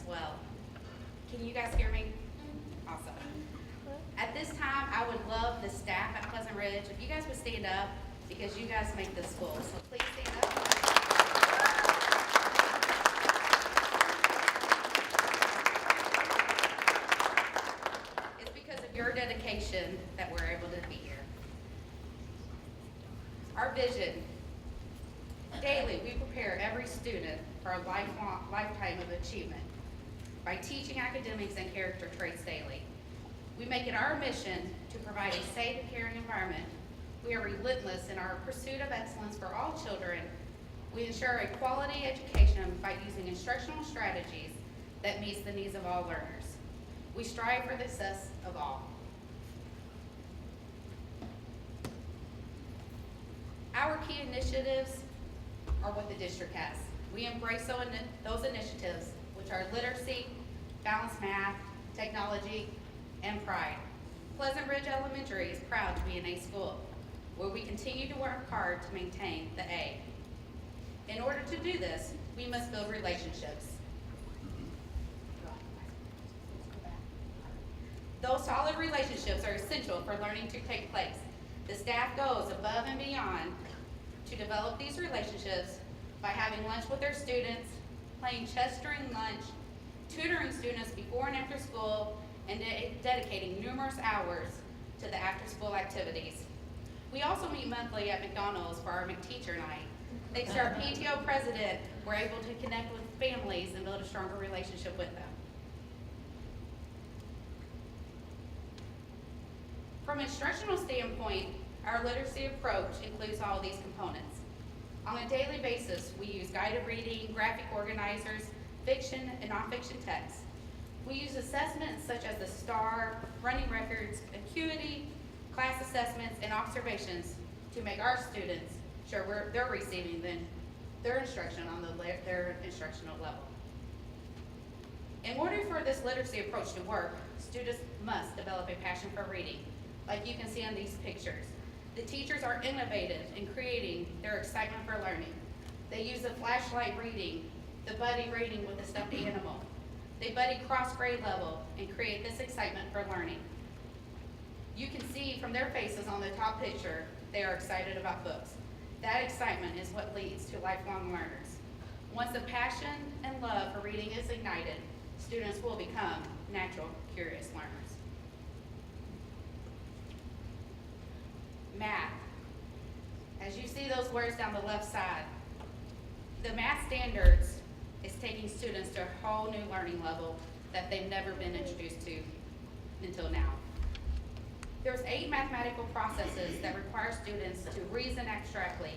as well. Can you guys hear me? Awesome. At this time, I would love the staff at Pleasant Ridge, if you guys would stand up, because you guys make this school. So please stand up. It's because of your dedication that we're able to be here. Our vision. Daily, we prepare every student for a lifetime of achievement by teaching academics and character traits daily. We make it our mission to provide a safe and caring environment. We are relentless in our pursuit of excellence for all children. We ensure a quality education by using instructional strategies that meets the needs of all learners. We strive for the success of all. Our key initiatives are what the district has. We embrace those initiatives, which are literacy, balanced math, technology, and pride. Pleasant Ridge Elementary is proud to be an A school, where we continue to work hard to maintain the A. In order to do this, we must build relationships. Those solid relationships are essential for learning to take place. The staff goes above and beyond to develop these relationships by having lunch with their students, playing chess during lunch, tutoring students before and after school, and dedicating numerous hours to the after-school activities. We also meet monthly at McDonald's for our McTeacher Night. Thanks to our PTO president, we're able to connect with families and build a stronger relationship with them. From an instructional standpoint, our literacy approach includes all of these components. On a daily basis, we use guided reading, graphic organizers, fiction and nonfiction text. We use assessments such as the STAR, running records, acuity, class assessments, and observations to make our students sure they're receiving their instruction on their instructional level. In order for this literacy approach to work, students must develop a passion for reading, like you can see in these pictures. The teachers are innovative in creating their excitement for learning. They use the flashlight reading, the buddy reading with the stuffed animal. They buddy cross grade level and create this excitement for learning. You can see from their faces on the top picture, they are excited about books. That excitement is what leads to lifelong learners. Once the passion and love for reading is ignited, students will become natural, curious learners. Math. As you see those words down the left side, the math standards is taking students to a whole new learning level that they've never been introduced to until now. There's 8 mathematical processes that require students to reason abstractly,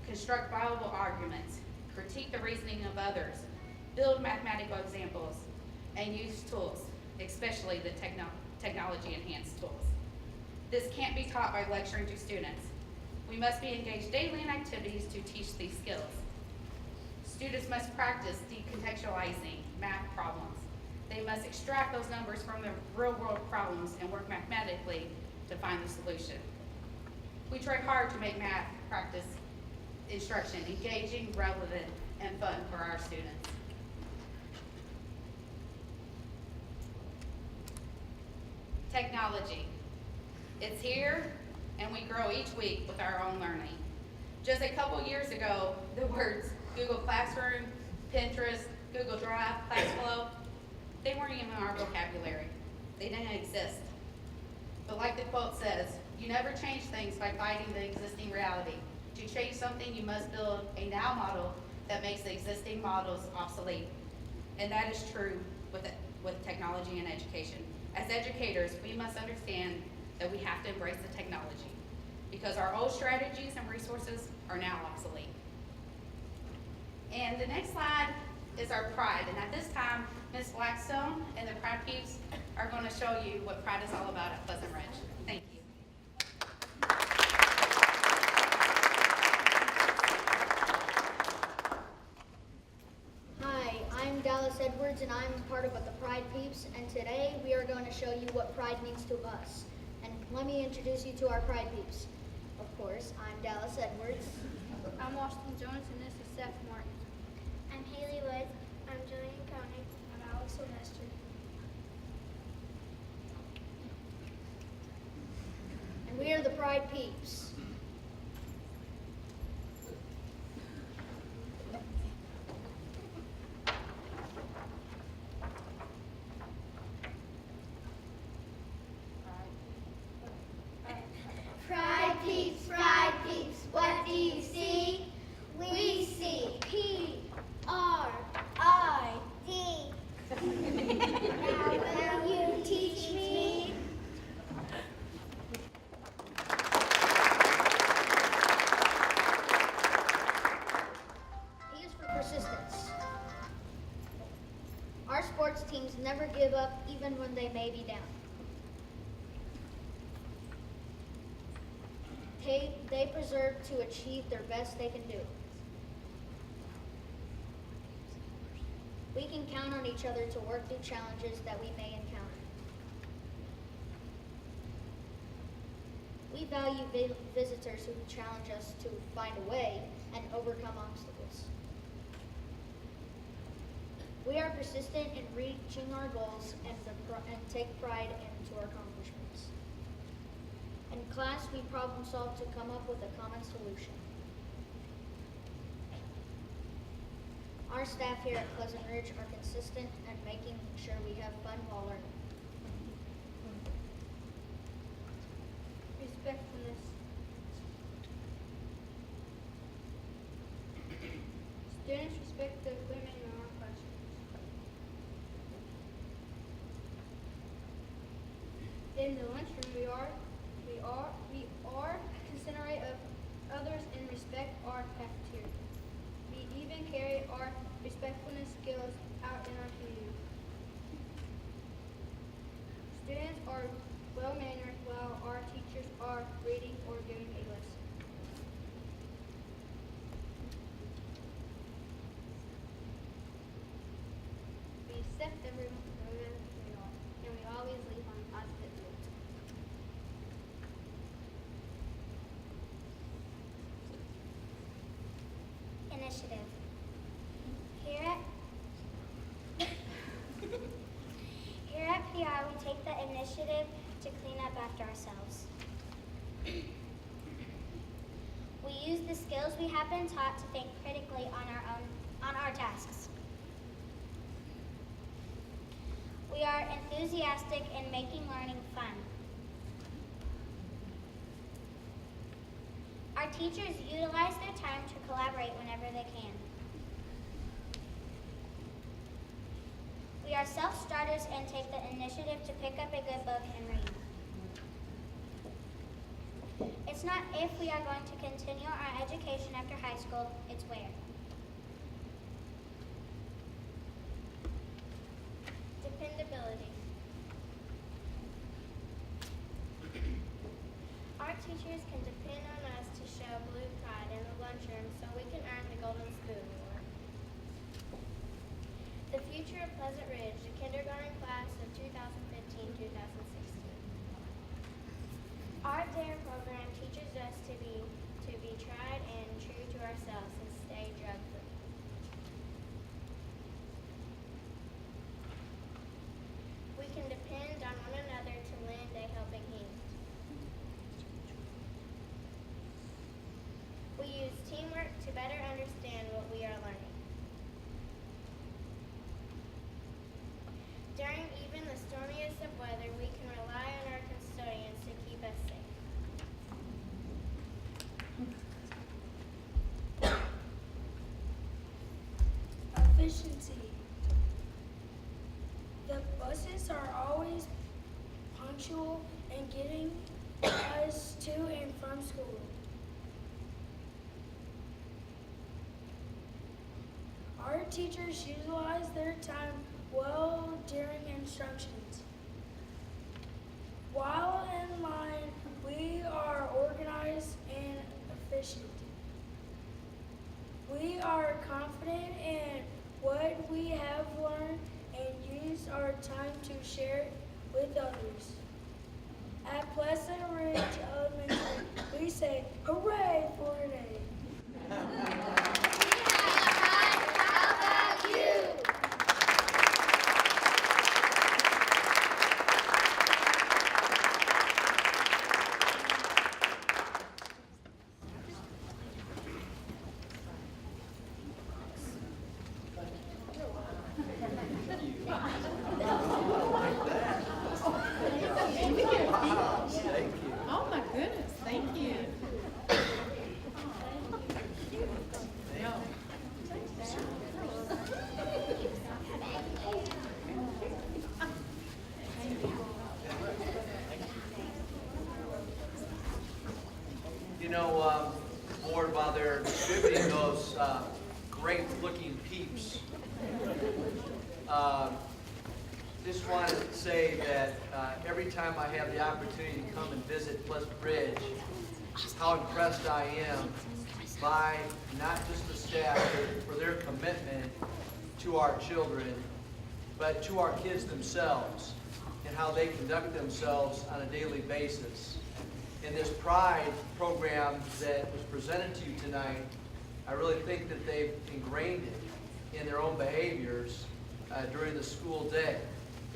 construct viable arguments, critique the reasoning of others, build mathematical examples, and use tools, especially the technology-enhanced tools. This can't be taught by lecturing to students. We must be engaged daily in activities to teach these skills. Students must practice decontextualizing math problems. They must extract those numbers from the real-world problems and work mathematically to find the solution. We try hard to make math practice instruction engaging, relevant, and fun for our students. Technology. It's here, and we grow each week with our own learning. Just a couple years ago, the words Google Classroom, Pinterest, Google Drive, ClassFlow, they weren't even in our vocabulary. They didn't exist. But like the quote says, you never change things by fighting the existing reality. To change something, you must build a now model that makes the existing models obsolete. And that is true with technology and education. As educators, we must understand that we have to embrace the technology because our old strategies and resources are now obsolete. And the next slide is our pride. And at this time, Ms. Blackstone and the Pride Peeps are going to show you what pride is all about at Pleasant Ridge. Thank you. Hi, I'm Dallas Edwards and I'm part of the Pride Peeps, and today we are going to show you what pride means to us. And let me introduce you to our Pride Peeps. Of course, I'm Dallas Edwards. I'm Washington Jones, and this is Seth Martin. I'm Haley Woods. I'm Julian Koenig. I'm Alex Pride Peeps. Pride Peeps, what do you see? We see P-R-I-D. Now will you teach me? P is for persistence. Our sports teams never give up even when they may be down. They persevere to achieve their best they can do. We can count on each other to work through challenges that we may encounter. We value visitors who challenge us to find a way and overcome obstacles. We are persistent in reaching our goals and take pride into our accomplishments. In class, we problem solve to come up with a common solution. Our staff here at Pleasant Ridge are consistent in making sure we have fun while learning. Respectfulness. Students respect the equipment in our classrooms. In the lunchroom, we are considerate of others and respect our cafeteria. We even carry our respectfulness skills out in our community. Students are well-mannered while our teachers are reading or giving a lesson. We accept everyone for who they are, and we always leave on a positive note. Initiative. Here at PR, we take the initiative to clean up after ourselves. We use the skills we have been taught to think critically on our tasks. We are enthusiastic in making learning fun. Our teachers utilize their time to collaborate whenever they can. We are self-starters and take the initiative to pick up a good book and read. It's not if we are going to continue our education after high school, it's where. Dependability. Our teachers can depend on us to show blue pride in the lunchroom so we can earn the Golden Spoon Award. The future of Pleasant Ridge, the kindergarten class of 2015-2016. Our DARE program teaches us to be tried and true to ourselves and stay drug-free. We can depend on one another to lend a helping hand. We use teamwork to better understand what we are learning. During even the stormiest of weather, we can rely on our custodians to keep us safe. Efficiency. The buses are always punctual in getting us to and from school. Our teachers utilize their time well during instructions. While in line, we are organized and efficient. We are confident in what we have learned and use our time to share it with others. At Pleasant Ridge Elementary, we say, hooray for an A. How about you? Board, while they're distributing those great-looking peeps, just wanted to say that every time I have the opportunity to come and visit Pleasant Ridge, how impressed I am by not just the staff, but for their commitment to our children, but to our kids themselves and how they conduct themselves on a daily basis. In this Pride program that was presented to you tonight, I really think that they've ingrained it in their own behaviors during the school day.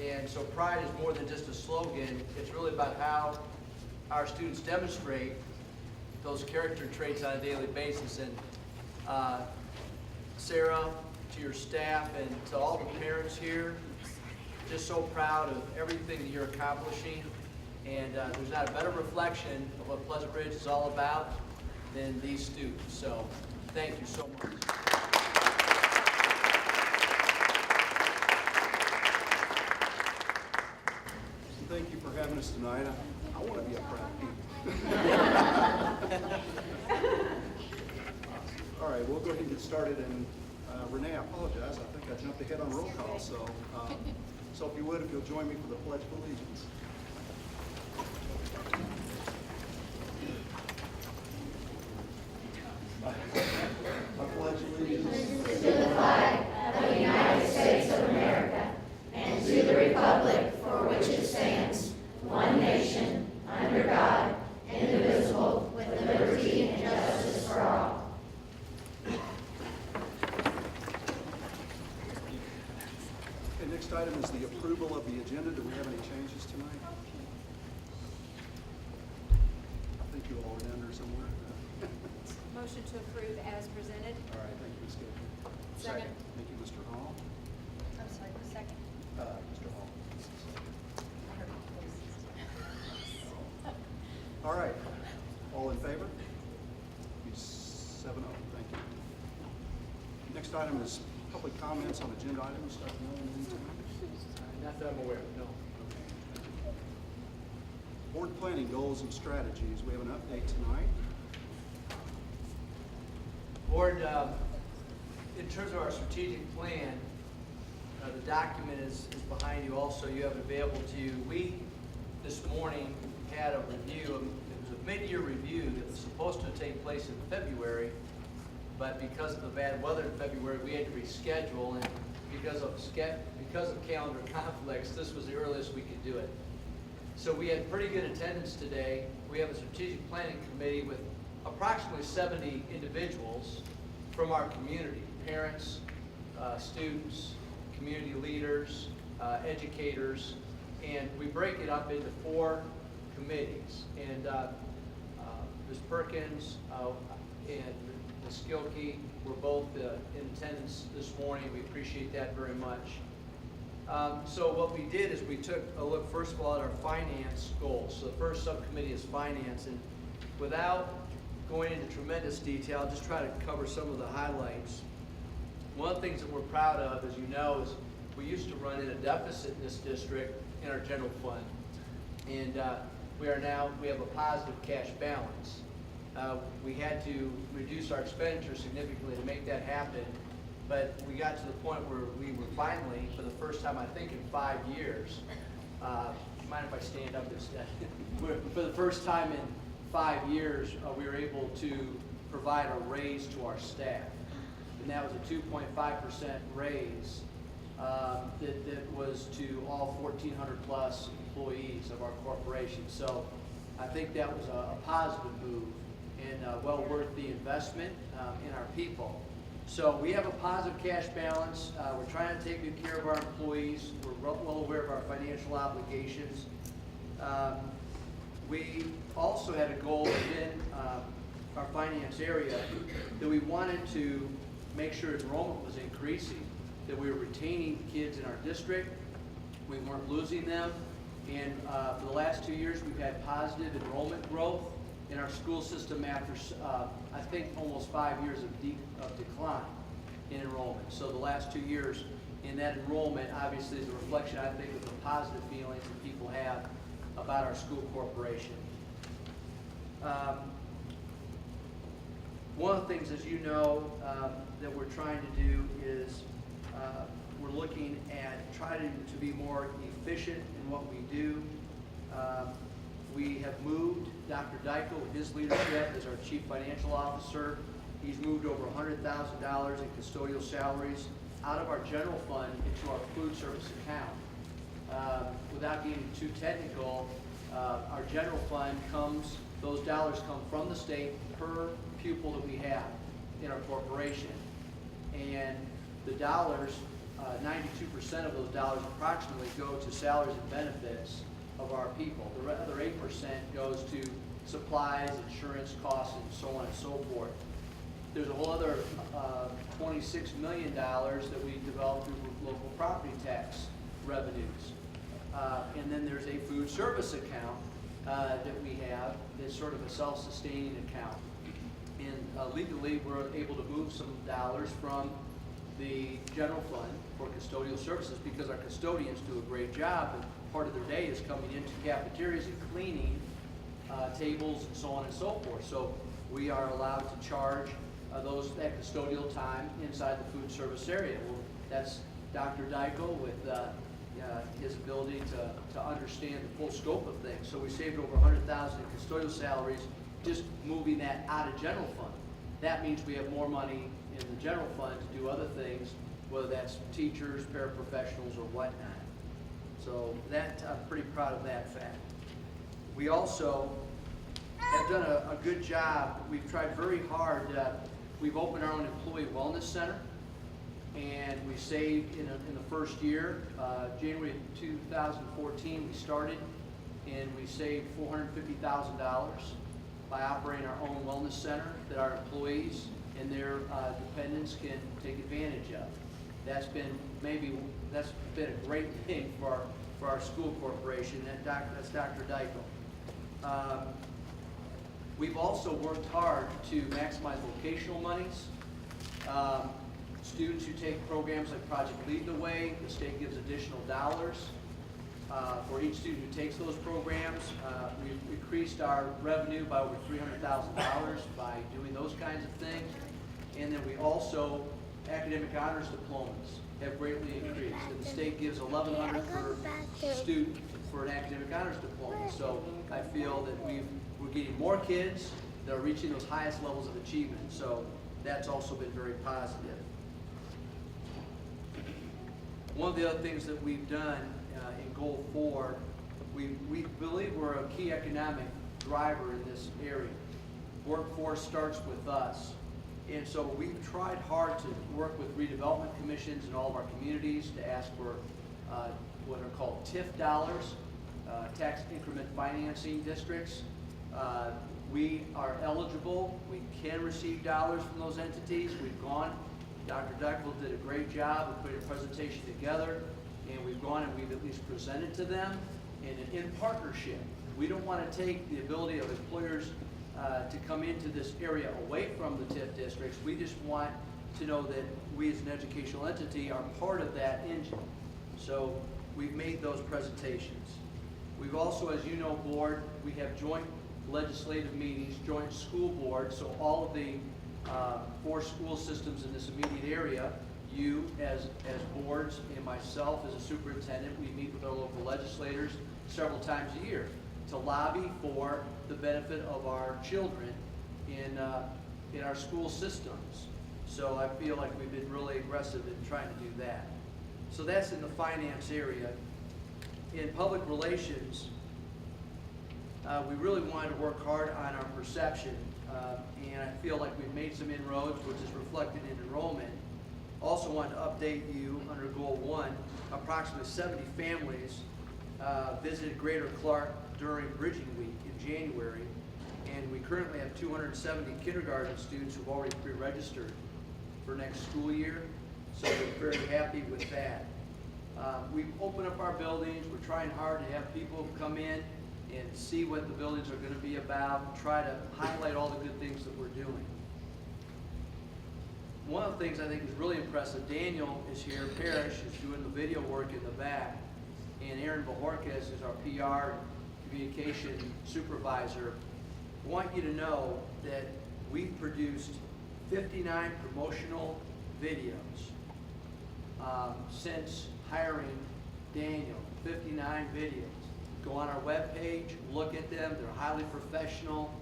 And so Pride is more than just a slogan. It's really about how our students demonstrate those character traits on a daily basis. And Sarah, to your staff, and to all the parents here, just so proud of everything that you're accomplishing. And there's not a better reflection of what Pleasant Ridge is all about than these students. So thank you so much. Thank you for having us tonight. I want to be a proud people. All right, we'll go ahead and get started. And Renee, I apologize. I think I jumped ahead on roll call. So if you would, if you'll join me for the Pledge of Allegiance. I pledge allegiance to the flag of the United States of America and to the republic for which it stands, one nation, under God, indivisible, with liberty and justice for all. The next item is the approval of the agenda. Do we have any changes tonight? I think you all are down there somewhere. Motion to approve as presented. All right, thank you, Ms. Gibson. Second. Thank you, Mr. Hall. I'm sorry, second. Mr. Hall. All right, all in favor? 7-0, thank you. Next item is public comments on agenda items. Dr. Miller, anything tonight? Not that I'm aware of, no. Board planning goals and strategies. We have an update tonight. Board, in terms of our strategic plan, the document is behind you also. You have it available to you. We, this morning, had a review. It was a mid-year review that was supposed to take place in February, but because of the bad weather in February, we had to reschedule, and because of calendar conflicts, this was the earliest we could do it. So we had pretty good attendance today. We have a strategic planning committee with approximately 70 individuals from our community, parents, students, community leaders, educators, and we break it up into 4 committees. And Ms. Perkins and Ms. Skilkey were both in attendance this morning. We appreciate that very much. So what we did is we took a look, first of all, at our finance goals. So the first subcommittee is finance, and without going into tremendous detail, I'll just try to cover some of the highlights. One of the things that we're proud of, as you know, is we used to run in a deficit in this district in our general fund. And we have a positive cash balance. We had to reduce our expenditures significantly to make that happen, but we got to the point where we were finally, for the first time I think in 5 years, mind if I stand up instead? For the first time in 5 years, we were able to provide a raise to our staff. And that was a 2.5% raise that was to all 1,400 plus employees of our corporation. So I think that was a positive move and well worth the investment in our people. So we have a positive cash balance. We're trying to take good care of our employees. We're well aware of our financial obligations. We also had a goal within our finance area that we wanted to make sure enrollment was increasing, that we were retaining kids in our district, we weren't losing them, and for the last 2 years we've had positive enrollment growth in our school system after I think almost 5 years of decline in enrollment. So the last 2 years in that enrollment obviously is a reflection, I think, of the positive feelings that people have about our school corporation. One of the things, as you know, that we're trying to do is we're looking at trying to be more efficient in what we do. We have moved Dr. Dykel with his leadership as our Chief Financial Officer. He's moved over $100,000 in custodial salaries out of our general fund into our food service account. Without getting too technical, our general fund those dollars come from the state per pupil that we have in our corporation. And the dollars, 92% of those dollars approximately go to salaries and benefits of our people. The other 8% goes to supplies, insurance costs, and so on and so forth. There's a whole other $26 million that we developed through local property tax revenues. And then there's a food service account that we have that's sort of a self-sustaining account. And legally, we're able to move some dollars from the general fund for custodial services because our custodians do a great job, and part of their day is coming into cafeterias and cleaning tables and so on and so forth. So we are allowed to charge that custodial time inside the food service area. Well, that's Dr. Dykel with his ability to understand the full scope of things. So we saved over $100,000 in custodial salaries just moving that out of general fund. That means we have more money in the general fund to do other things, whether that's teachers, paraprofessionals, or whatnot. So I'm pretty proud of that fact. We also have done a good job. We've tried very hard. We've opened our own employee wellness center, and we saved in the first year, January of 2014, we started, and we saved $450,000 by operating our own wellness center that our employees and their dependents can take advantage of. That's been a great thing for our school corporation. That's Dr. Dykel. We've also worked hard to maximize vocational monies. Students who take programs like Project Lead the Way, the state gives additional dollars for each student who takes those programs. We've increased our revenue by over $300,000 by doing those kinds of things. And then we also, academic honors diplomas have greatly increased. And the state gives $1,100 per student for an academic honors diploma. So I feel that we're getting more kids that are reaching those highest levels of achievement. So that's also been very positive. One of the other things that we've done in Goal 4, we believe we're a key economic driver in this area. Workforce starts with us. And so we've tried hard to work with redevelopment commissions in all of our communities to ask for what are called TIF dollars, tax increment financing districts. We are eligible. We can receive dollars from those entities. We've gone. Dr. Dykel did a great job of putting a presentation together, and we've gone and we've at least presented to them in partnership. We don't want to take the ability of employers to come into this area away from the TIF districts. We just want to know that we as an educational entity are part of that engine. So we've made those presentations. We've also, as you know, board, we have joint legislative meetings, joint school boards, so all of the 4 school systems in this immediate area, you as boards and myself as a superintendent, we meet with our local legislators several times a year to lobby for the benefit of our children in our school systems. So I feel like we've been really aggressive in trying to do that. So that's in the finance area. In public relations, we really wanted to work hard on our perception, and I feel like we've made some inroads, which is reflected in enrollment. Also wanted to update you under Goal 1, approximately 70 families visited Greater Clark during Bridging Week in January, and we currently have 270 kindergarten students who've already pre-registered for next school year, so we're very happy with that. We've opened up our buildings. We're trying hard to have people come in and see what the buildings are going to be about, try to highlight all the good things that we're doing. One of the things I think is really impressive, Daniel is here, Parrish is doing the video work in the back, and Aaron Bajorquez is our PR and communication supervisor. I want you to know that we've produced 59 promotional videos since hiring Daniel. 59 videos. Go on our webpage, look at them. They're highly professional.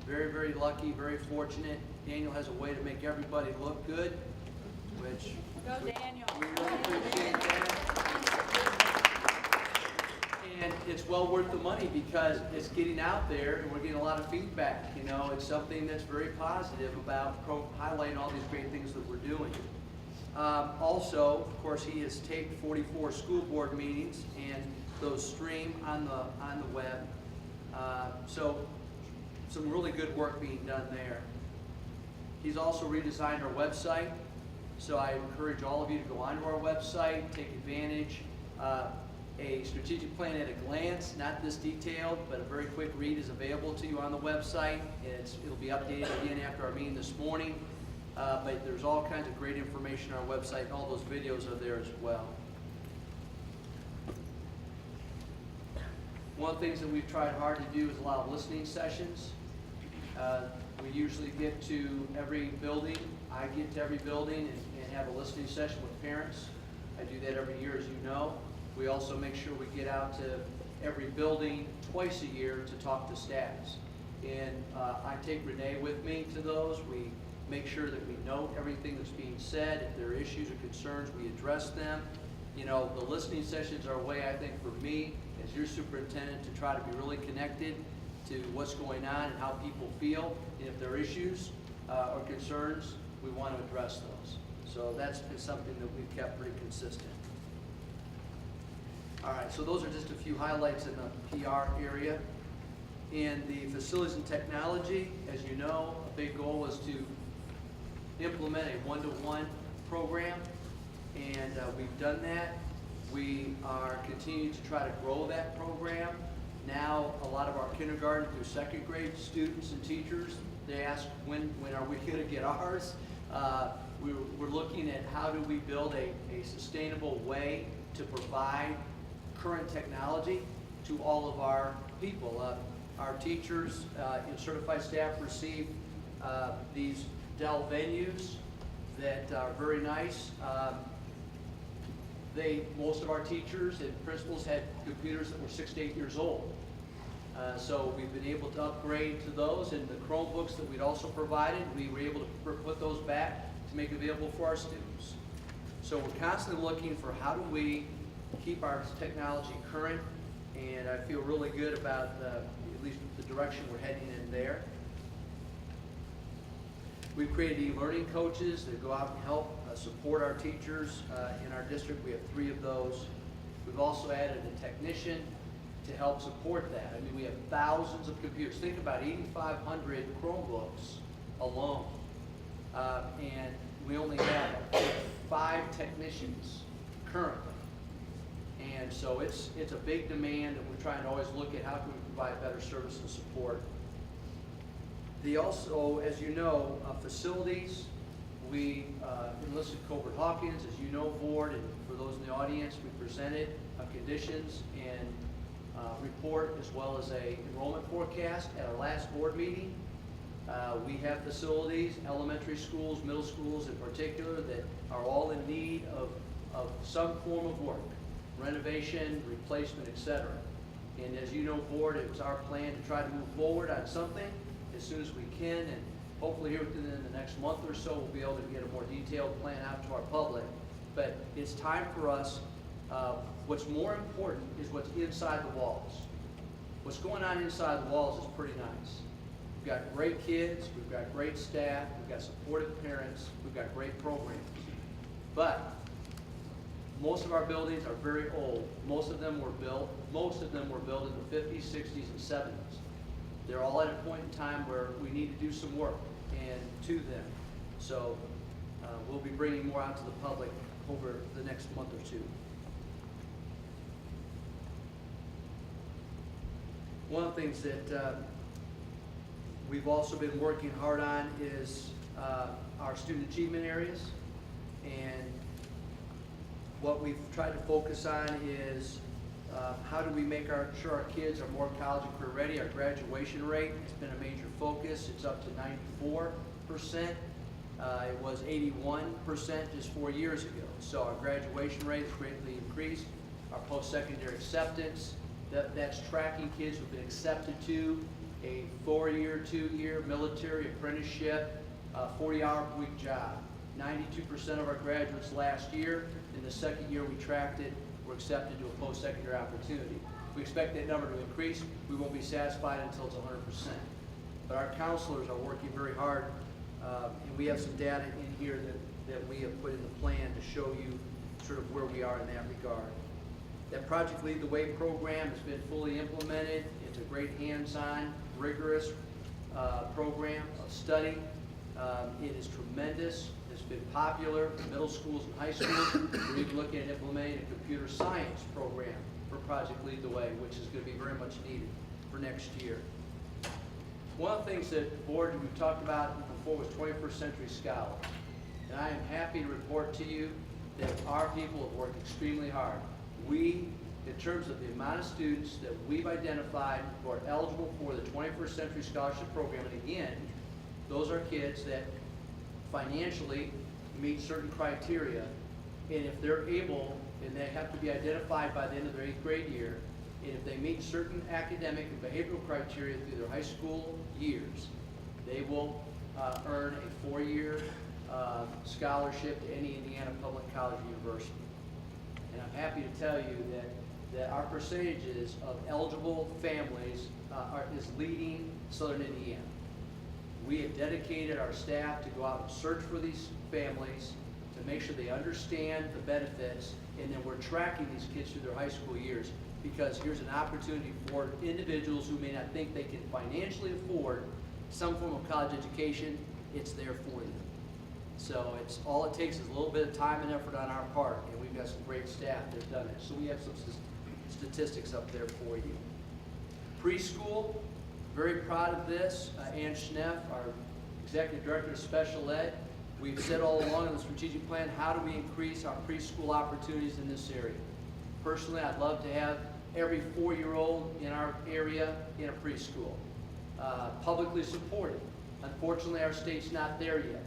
Very, very lucky, very fortunate. Daniel has a way to make everybody look good, which Go Daniel. we really appreciate that. And it's well worth the money because it's getting out there and we're getting a lot of feedback. You know, it's something that's very positive about highlighting all these great things that we're doing. Also, of course, he has taped 44 school board meetings and those stream on the web. So some really good work being done there. He's also redesigned our website. So I encourage all of you to go onto our website, take advantage. A strategic plan at a glance, not this detailed, but a very quick read is available to you on the website. It'll be updated again after our meeting this morning. But there's all kinds of great information on our website, and all those videos are there as well. One of the things that we've tried hard to do is allow listening sessions. We usually get to every building. I get to every building and have a listening session with parents. I do that every year, as you know. We also make sure we get out to every building twice a year to talk to staffs. And I take Renee with me to those. We make sure that we note everything that's being said. If there are issues or concerns, we address them. You know, the listening sessions are a way, I think, for me, as your superintendent, to try to be really connected to what's going on and how people feel. And if there are issues or concerns, we want to address those. So that's been something that we've kept pretty consistent. All right, so those are just a few highlights in the PR area. In the facilities and technology, as you know, a big goal was to implement a one-to-one program, and we've done that. We are continuing to try to grow that program. Now, a lot of our kindergarten through second grade students and teachers, they ask, when are we going to get ours? We're looking at how do we build a sustainable way to provide current technology to all of our people. Our teachers and certified staff receive these Dell venues that are very nice. Most of our teachers and principals had computers that were 6 to 8 years old. So we've been able to upgrade to those, and the Chromebooks that we'd also provided, we were able to put those back to make available for our students. So we're constantly looking for how do we keep our technology current, and I feel really good about at least the direction we're heading in there. We've created e-learning coaches that go out and help support our teachers in our district. We have 3 of those. We've also added a technician to help support that. I mean, we have thousands of computers. Think about 8,500 Chromebooks alone. And we only have 5 technicians currently. And so it's a big demand, and we're trying to always look at how can we provide better service and support. Also, as you know, facilities, we enlisted Colbert Hawkins, as you know, board, and for those in the audience, we presented conditions and report as well as a enrollment forecast at our last board meeting. We have facilities, elementary schools, middle schools in particular, that are all in need of some form of work, renovation, replacement, etc. And as you know, board, it was our plan to try to move forward on something as soon as we can, and hopefully here within the next month or so, we'll be able to get a more detailed plan out to our public. But it's time for us. What's more important is what's inside the walls. What's going on inside the walls is pretty nice. We've got great kids, we've got great staff, we've got supportive parents, we've got great programs. But most of our buildings are very old. Most of them were built in the 50s, 60s, and 70s. They're all at a point in time where we need to do some work and to them. So we'll be bringing more out to the public over the next month or two. One of the things that we've also been working hard on is our student achievement areas. And what we've tried to focus on is how do we make sure our kids are more college and career ready. Our graduation rate has been a major focus. It's up to 94%. It was 81% just 4 years ago. So our graduation rate has greatly increased. Our post-secondary acceptance, that's tracking kids who've been accepted to a 4-year, 2-year military apprenticeship, 40-hour-per-week job. 92% of our graduates last year, in the second year we tracked it, were accepted to a post-secondary opportunity. We expect that number to increase. We won't be satisfied until it's 100%. But our counselors are working very hard, and we have some data in here that we have put in the plan to show you sort of where we are in that regard. That Project Lead the Way program has been fully implemented. It's a great hands-on, rigorous program of study. It is tremendous. It's been popular in middle schools and high schools. We're even looking at implementing a computer science program for Project Lead the Way, which is going to be very much needed for next year. One of the things that the board we've talked about before was 21st Century Scholars. And I am happy to report to you that our people have worked extremely hard. We, in terms of the amount of students that we've identified who are eligible for the 21st Century Scholarship Program, and again, those are kids that financially meet certain criteria, and if they're able, and they have to be identified by the end of their 8th grade year, and if they meet certain academic and behavioral criteria through their high school years, they will earn a 4-year scholarship to any Indiana public college or university. And I'm happy to tell you that our percentages of eligible families is leading Southern Indiana. We have dedicated our staff to go out and search for these families, to make sure they understand the benefits, and then we're tracking these kids through their high school years, because here's an opportunity for individuals who may not think they can financially afford some form of college education. It's there for them. So it's all it takes is a little bit of time and effort on our part, and we've got some great staff that have done it. So we have some statistics up there for you. Preschool, very proud of this. Ann Schneff, our Executive Director of Special Ed, we've said all along in the strategic plan, how do we increase our preschool opportunities in this area? Personally, I'd love to have every 4-year-old in our area in a preschool, publicly supported. Unfortunately, our state's not there yet.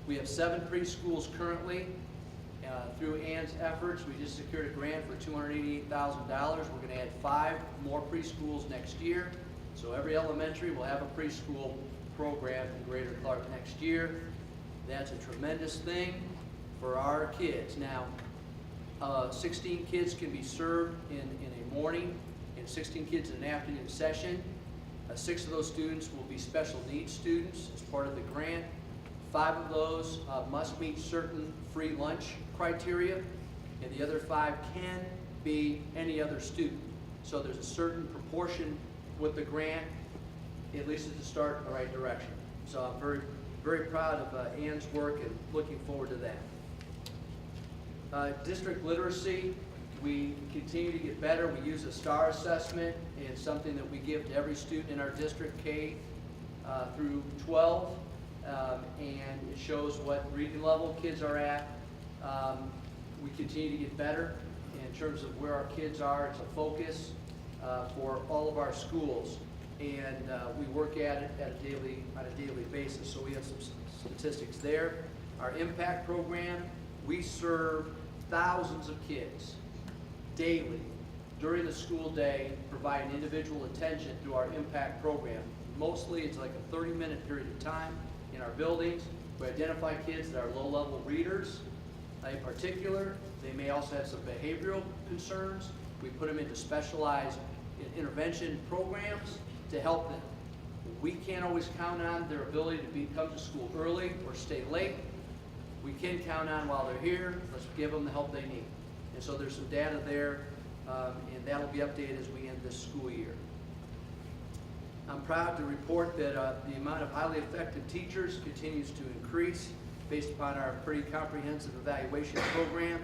We have 7 preschools currently. Through Ann's efforts, we just secured a grant for $288,000. We're going to add 5 more preschools next year. So every elementary will have a preschool program in Greater Clark next year. That's a tremendous thing for our kids. Now, 16 kids can be served in a morning and 16 kids in an afternoon session. 6 of those students will be special needs students as part of the grant. 5 of those must meet certain free lunch criteria, and the other 5 can be any other student. So there's a certain proportion with the grant, at least it's a start in the right direction. So I'm very, very proud of Ann's work and looking forward to that. District literacy, we continue to get better. We use a STAR assessment, and it's something that we give to every student in our district, K through 12. And it shows what reading level kids are at. We continue to get better in terms of where our kids are. It's a focus for all of our schools, and we work at it on a daily basis. So we have some statistics there. Our impact program, we serve thousands of kids daily during the school day, providing individual attention through our impact program. Mostly it's like a 30-minute period of time in our buildings. We identify kids that are low-level readers. In particular, they may also have some behavioral concerns. We put them into specialized intervention programs to help them. We can't always count on their ability to come to school early or stay late. We can count on while they're here. Let's give them the help they need. And so there's some data there, and that'll be updated as we end this school year. I'm proud to report that the amount of highly effective teachers continues to increase based upon our pretty comprehensive evaluation program.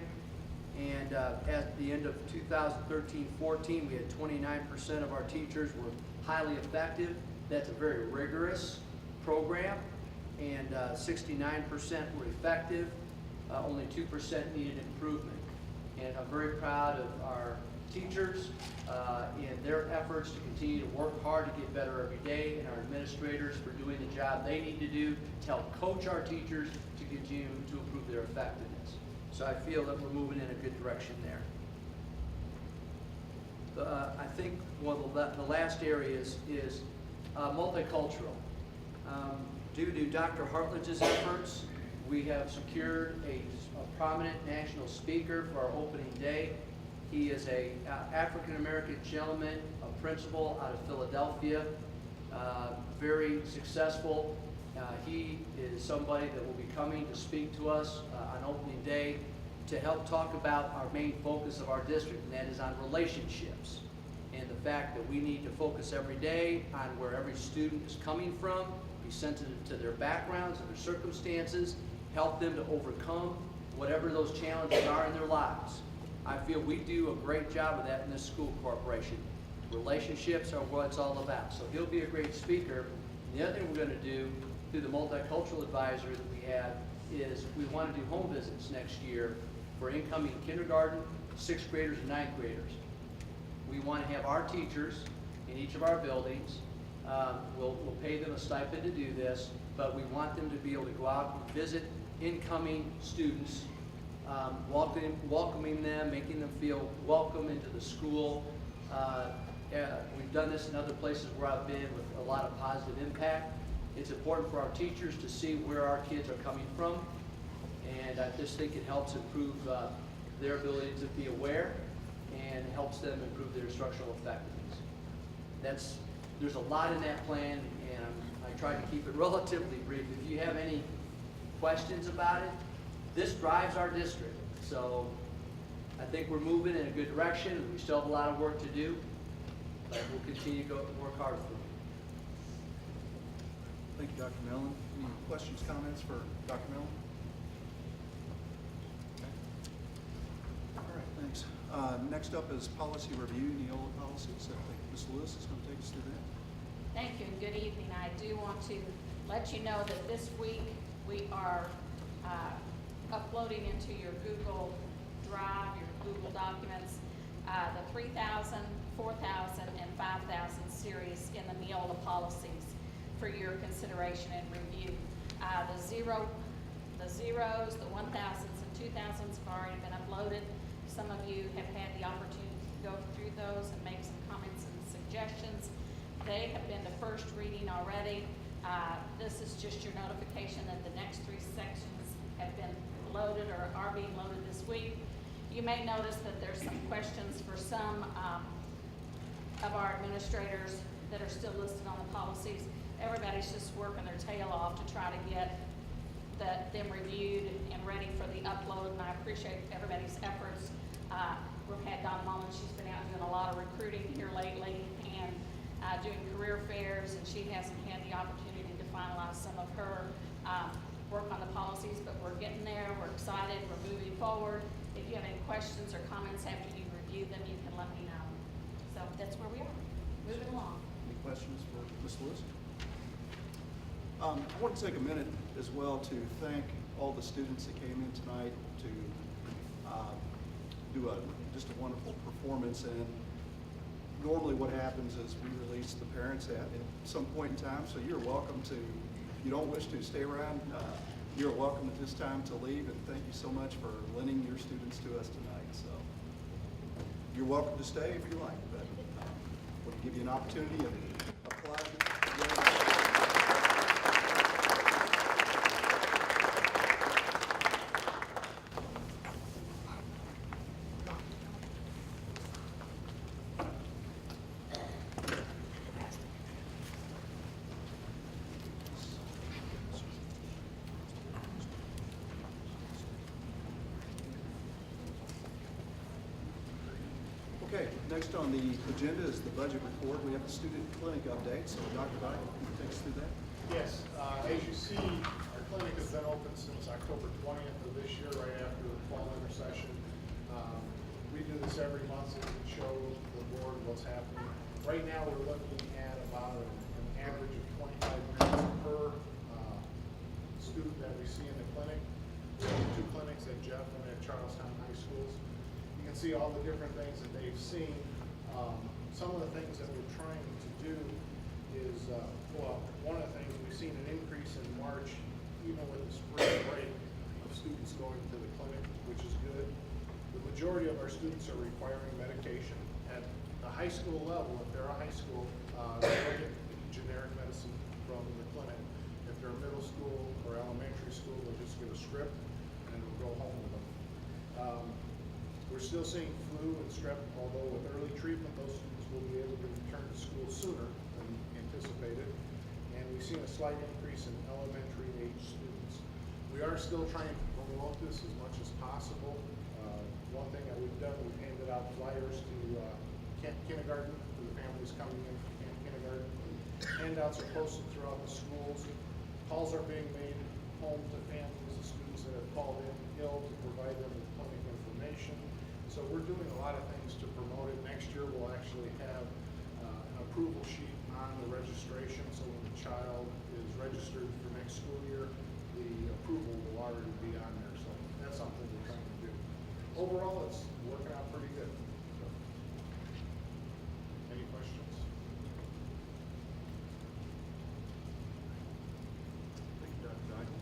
And at the end of 2013-14, we had 29% of our teachers were highly effective. That's a very rigorous program. And 69% were effective. Only 2% needed improvement. And I'm very proud of our teachers in and their efforts to continue to work hard to get better every day, and our administrators for doing the job they need to do to help coach our teachers to continue to improve their effectiveness. So I feel that we're moving in a good direction there. I think one of the last areas is multicultural. Due to Dr. Hartledge's efforts, we have secured a prominent national speaker for our opening day. He is a African-American gentleman, a principal out of Philadelphia, very successful. He is somebody that will be coming to speak to us on opening day to help talk about our main focus of our district, and that is on relationships. And the fact that we need to focus every day on where every student is coming from, be sensitive to their backgrounds and their circumstances, help them to overcome whatever those challenges are in their lives. I feel we do a great job of that in this school corporation. Relationships are what it's all about. So he'll be a great speaker. And the other thing we're going to do through the multicultural advisory that we have is we want to do home visits next year for incoming kindergarten, 6th graders, and 9th graders. We want to have our teachers in each of our buildings. We'll pay them a stipend to do this, but we want them to be able to go out and visit incoming students, welcoming them, making them feel welcome into the school. We've done this in other places where I've been with a lot of positive impact. It's important for our teachers to see where our kids are coming from, and I just think it helps improve their ability to be aware and helps them improve their instructional effectiveness. There's a lot in that plan, and I tried to keep it relatively brief. If you have any questions about it, this drives our district. So I think we're moving in a good direction. We still have a lot of work to do, but we'll continue to work hard for it. Thank you, Dr. Mellon. Any questions, comments for Dr. Mellon? Okay. All right, thanks. Next up is policy review, Neola policies. I think Ms. Lewis is going to take us through that. Thank you and good evening. I do want to let you know that this week we are uploading into your Google Drive, your Google Documents, the 3,000, 4,000, and 5,000 series in the Neola policies for your consideration and review. The zeros, the 1,000s and 2,000s have already been uploaded. Some of you have had the opportunity to go through those and make some comments and suggestions. They have been the first reading already. This is just your notification that the next 3 sections have been loaded or are being loaded this week. You may notice that there's some questions for some of our administrators that are still listed on the policies. Everybody's just working their tail off to try to get them reviewed and ready for the upload, and I appreciate everybody's efforts. We've had Donna Mullen, she's been out doing a lot of recruiting here lately and doing career fairs, and she hasn't had the opportunity to finalize some of her work on the policies, but we're getting there, we're excited, we're moving forward. If you have any questions or comments after you review them, you can let me know. So that's where we are, moving along. Any questions for Ms. Lewis? I want to take a minute as well to thank all the students that came in tonight to do just a wonderful performance. And normally what happens is we release the parents at some point in time, so you're welcome to, if you don't wish to stay around, you're welcome at this time to leave, and thank you so much for lending your students to us tonight. So you're welcome to stay if you like, but we'll give you an opportunity and apply. Okay, next on the agenda is the budget report. We have the student clinic update, so Dr. Dyke, can you take us through that? Yes, as you see, our clinic has been open since October 20th of this year, right after the fall intercession. We do this every month so we can show the board what's happening. Right now, we're looking at about an average of 25 minutes per student that we see in the clinic. We have 2 clinics at Jeff and at Charlestown High Schools. You can see all the different things that they've seen. some of the things that we're trying to do is, well, one of the things, we've seen an increase in March, even with the spring break, of students going to the clinic, which is good. The majority of our students are requiring medication. At the high school level, if they're a high school, they'll get generic medicine from the clinic. If they're middle school or elementary school, they'll just get a script and it'll go home with them. We're still seeing flu and strep, although with early treatment, those students will be able to return to school sooner than anticipated. And we've seen a slight increase in elementary age students. We are still trying to promote this as much as possible. One thing that we've done, we've handed out flyers to kindergarten, for the families coming in from kindergarten. Handouts are posted throughout the schools. Calls are being made home to families of students that have called in ill to provide them with clinic information. So we're doing a lot of things to promote it. Next year we'll actually have an approval sheet on the registration, so when the child is registered for next school year, the approval will already be on there. So that's something we're trying to do. Overall, it's working out pretty good. So, any questions? Thank you, Dr. Dykle.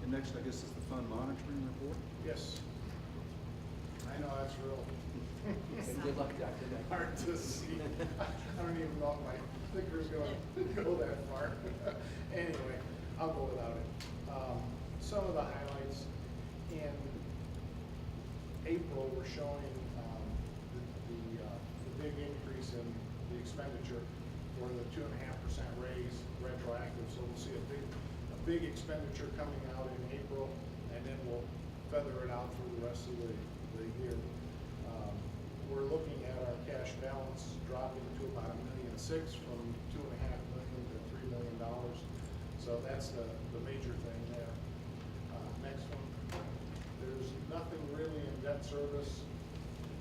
And next, I guess, is the fund monitoring report. Yes. I know that's real And good luck, Dr. Deck. hard to see. I don't even know if my clicker's going to go that far. Anyway, I'll go without it. Some of the highlights in April, we're showing the big increase in the expenditure for the 2.5% raise retroactive. So we'll see a big expenditure coming out in April, and then we'll feather it out through the rest of the year. We're looking at our cash balance dropping to about $1.6 million from $2.5 million to $3 million. So that's the major thing there. Next one. There's nothing really in debt service.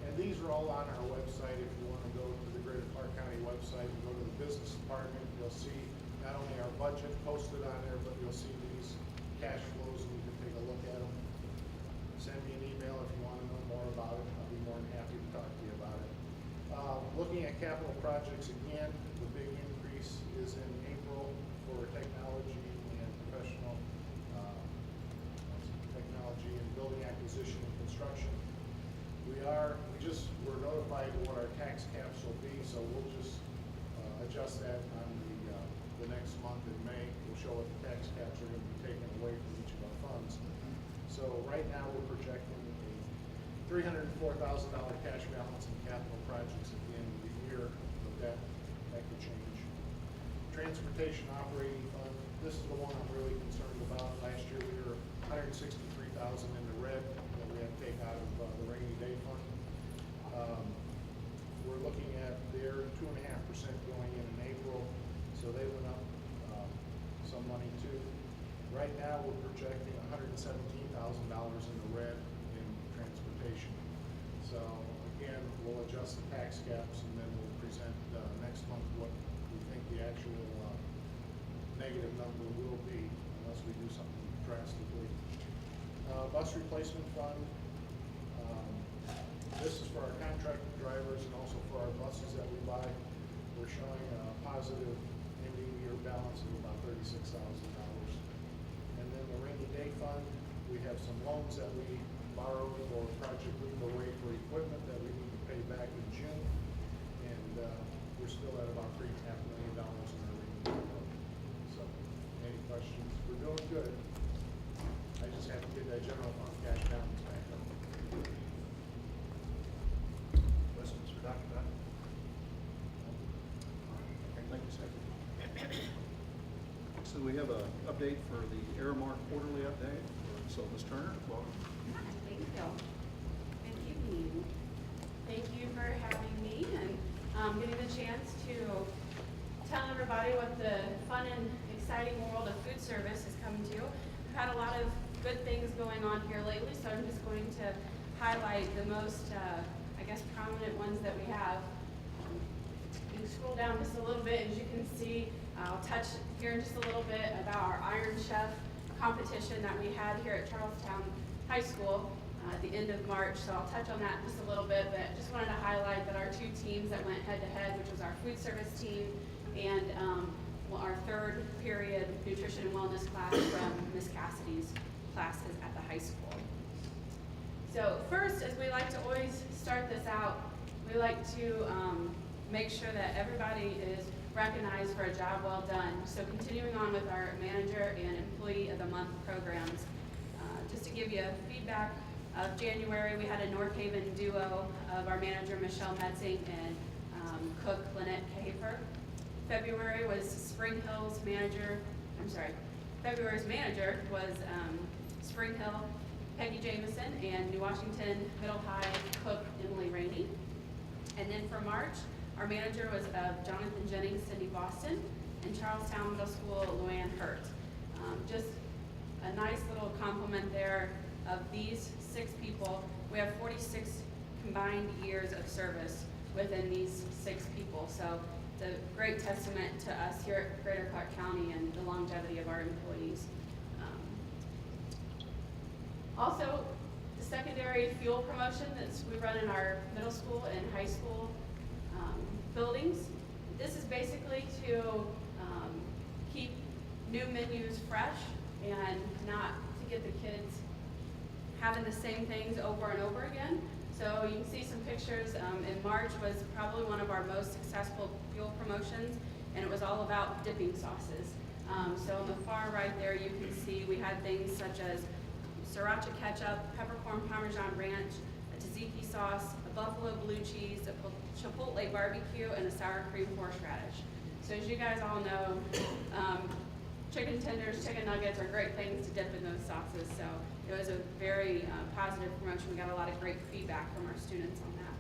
And these are all on our website. If you want to go to the Greater Clark County website and go to the business department, you'll see not only our budget posted on there, but you'll see these cash flows and you can take a look at them. Send me an email if you want to know more about it. I'll be more than happy to talk to you about it. Looking at capital projects again, the big increase is in April for technology and professional technology and building acquisition and construction. We're notified what our tax caps will be, so we'll just adjust that on the next month in May. We'll show what the tax caps are going to be taken away from each of our funds. So right now, we're projecting a $304,000 cash balance in capital projects at the end of the year, but that could change. Transportation operating fund, this is the one I'm really concerned about. Last year, we were $163,000 in the red that we had to take out of the rainy day fund. We're looking at their 2.5% going in April, so they went up some money too. Right now, we're projecting $117,000 in the red in transportation. So again, we'll adjust the tax caps and then we'll present next month what we think the actual negative number will be unless we do something drastically. Bus replacement fund. This is for our contracted drivers and also for our buses that we buy. We're showing a positive ending year balance of about $36,000. And then the rainy day fund, we have some loans that we borrowed for Project Lead the Way for equipment that we need to pay back in June. And we're still at about $3.5 million in our rainy day fund. So, any questions? We're doing good. I just have to get that general fund cash balance back up. Questions for Dr. Dykle? Thank you, sir. So we have an update for the Aramark quarterly update. So Ms. Turner, welcome. Thank you. Good evening. Thank you for having me and getting the chance to tell everybody what the fun and exciting world of food service is coming to. We've had a lot of good things going on here lately, so I'm just going to highlight the most, I guess, prominent ones that we have. You can scroll down just a little bit, as you can see. I'll touch here in just a little bit about our Iron Chef competition that we had here at Charlestown High School at the end of March. So I'll touch on that just a little bit, but just wanted to highlight that our two teams that went head-to-head, which was our food service team and our third period nutrition and wellness class from Miss Cassidy's classes at the high school. So first, as we like to always start this out, we like to make sure that everybody is recognized for a job well done. So continuing on with our manager and employee of the month programs, just to give you feedback of January, we had a North Haven duo of our manager Michelle Metzing and cook Lynette Caper. February was Spring Hill's manager, February's manager was Spring Hill Peggy Jameson and New Washington Middle High cook Emily Rainey. And then for March, our manager was Jonathan Jennings, Cindy Boston, and Charlestown Middle School, Luann Hurt. Just a nice little compliment there of these 6 people. We have 46 combined years of service within these 6 people. So it's a great testament to us here at Greater Clark County and the longevity of our employees. Also, the secondary fuel promotion that we run in our middle school and high school buildings. This is basically to keep new menus fresh and not to get the kids having the same things over and over again. So you can see some pictures. In March was probably one of our most successful fuel promotions, and it was all about dipping sauces. So on the far right there, you can see we had things such as sriracha ketchup, peppercorn parmesan ranch, a tzatziki sauce, a buffalo blue cheese, a chipotle barbecue, and a sour cream horseradish. So as you guys all know, chicken tenders, chicken nuggets are great things to dip in those sauces. So it was a very positive promotion. We got a lot of great feedback from our students on that.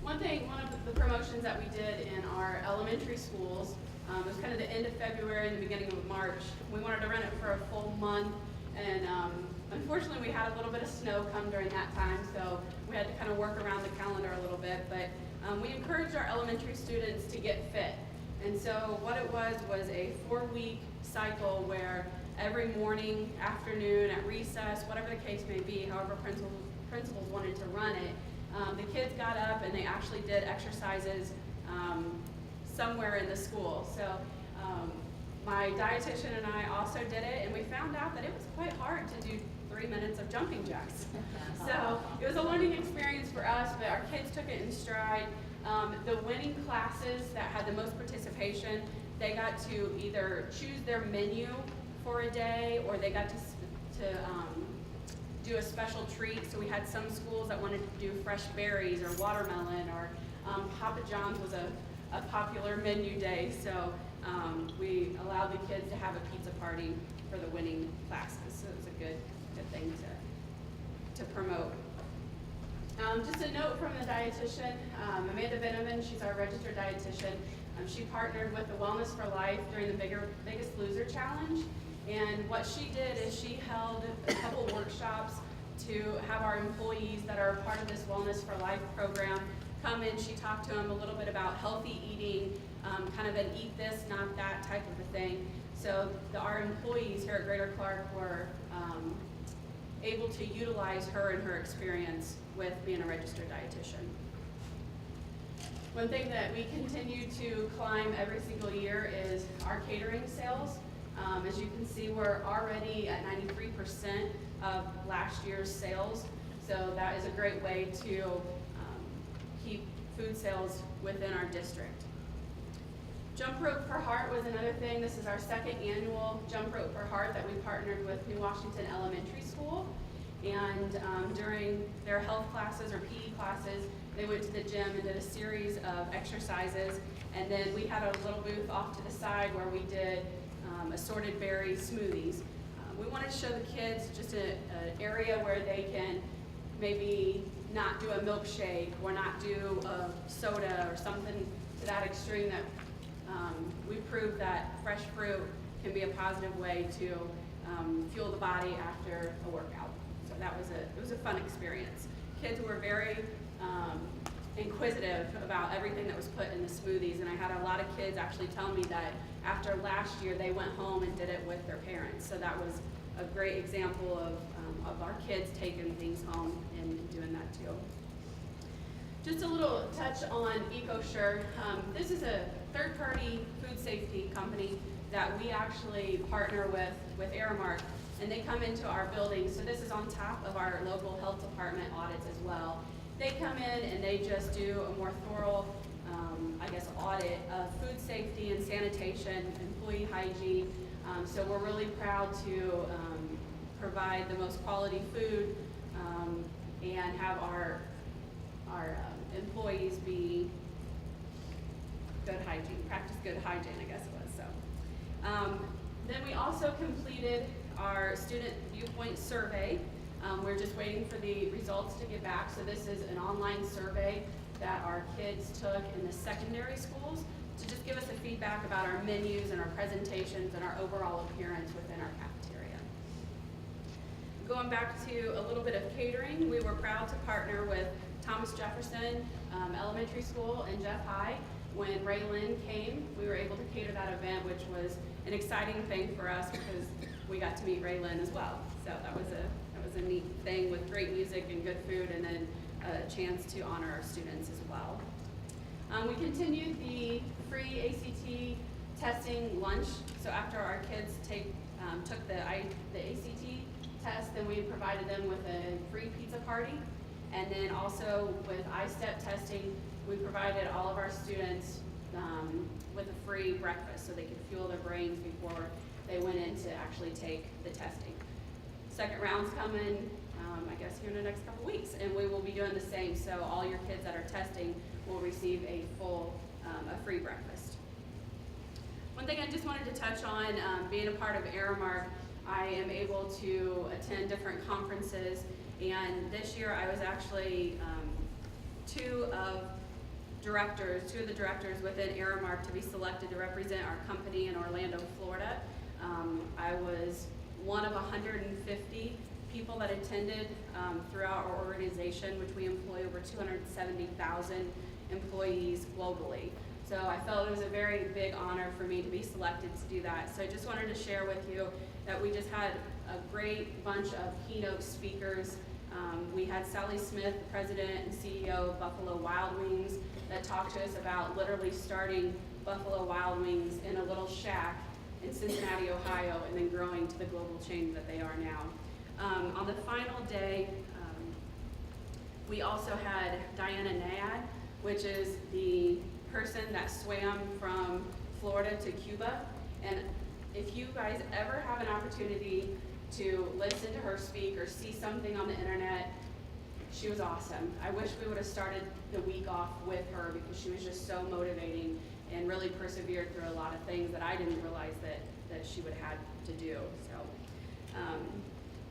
One of the promotions that we did in our elementary schools was kind of the end of February and the beginning of March. We wanted to run it for a full month. And unfortunately, we had a little bit of snow come during that time, so we had to kind of work around the calendar a little bit. But we encouraged our elementary students to get fit. And so what it was a 4-week cycle where every morning, afternoon, at recess, whatever the case may be, however principals wanted to run it, the kids got up and they actually did exercises somewhere in the school. So my dietitian and I also did it, and we found out that it was quite hard to do 3 minutes of jumping jacks. So it was a learning experience for us, but our kids took it in stride. The winning classes that had the most participation, they got to either choose their menu for a day, or they got to do a special treat. So we had some schools that wanted to do fresh berries or watermelon, or Papa John's was a popular menu day. So we allowed the kids to have a pizza party for the winning classes. So it was a good thing to promote. Just a note from the dietitian, Amanda Veneman, she's our registered dietitian. She partnered with the Wellness for Life during the Biggest Loser Challenge. And what she did is she held a couple workshops to have our employees that are part of this Wellness for Life program come in. She talked to them a little bit about healthy eating, kind of an eat this, not that type of a thing. So our employees here at Greater Clark were able to utilize her and her experience with being a registered dietitian. One thing that we continue to climb every single year is our catering sales. As you can see, we're already at 93% of last year's sales. So that is a great way to keep food sales within our district. Jump Rope for Heart was another thing. This is our second annual Jump Rope for Heart that we partnered with New Washington Elementary School. And during their health classes or PE classes, they went to the gym and did a series of exercises. And then we had a little booth off to the side where we did assorted berry smoothies. We wanted to show the kids just an area where they can maybe not do a milkshake or not do a soda or something to that extreme. That we proved that fresh fruit can be a positive way to fuel the body after a workout. So it was a fun experience. Kids were very inquisitive about everything that was put in the smoothies, and I had a lot of kids actually tell me that after last year they went home and did it with their parents. So that was a great example of our kids taking things home and doing that too. Just a little touch on EcoSure. This is a third-party food safety company that we actually partner with Aramark, and they come into our building. So this is on top of our local health department audits as well. They come in and they just do a more thorough, audit of food safety and sanitation, employee hygiene. So we're really proud to provide the most quality food and have our employees be good hygiene, practice good hygiene, I guess it was. So then we also completed our student viewpoint survey. We're just waiting for the results to get back. So this is an online survey that our kids took in the secondary schools to just give us a feedback about our menus and our presentations and our overall appearance within our cafeteria. Going back to a little bit of catering, we were proud to partner with Thomas Jefferson Elementary School and Jeff High. When Ray Lynn came, we were able to cater that event, which was an exciting thing for us because we got to meet Ray Lynn as well. So that was a neat thing with great music and good food, and then a chance to honor our students as well. We continued the free ACT testing lunch. So after our kids took the ACT test, then we provided them with a free pizza party. And then also with I-STEP testing, we provided all of our students with a free breakfast so they could fuel their brains before they went in to actually take the testing. Second round's coming, I guess here in the next couple weeks, and we will be doing the same. So all your kids that are testing will receive a free breakfast. One thing I just wanted to touch on, being a part of Aramark, I am able to attend different conferences, and this year I was actually two of the directors within Aramark to be selected to represent our company in Orlando, Florida. I was one of 150 people that attended throughout our organization, which we employ over 270,000 employees globally. So I felt it was a very big honor for me to be selected to do that. So I just wanted to share with you that we just had a great bunch of keynote speakers. We had Sally Smith, the president and CEO of Buffalo Wild Wings, that talked to us about literally starting Buffalo Wild Wings in a little shack in Cincinnati, Ohio, and then growing to the global chain that they are now. On the final day, we also had Diana Nayad, which is the person that swam from Florida to Cuba. And if you guys ever have an opportunity to listen to her speak or see something on the internet, she was awesome. I wish we would have started the week off with her because she was just so motivating and really persevered through a lot of things that I didn't realize that she would have to do. So,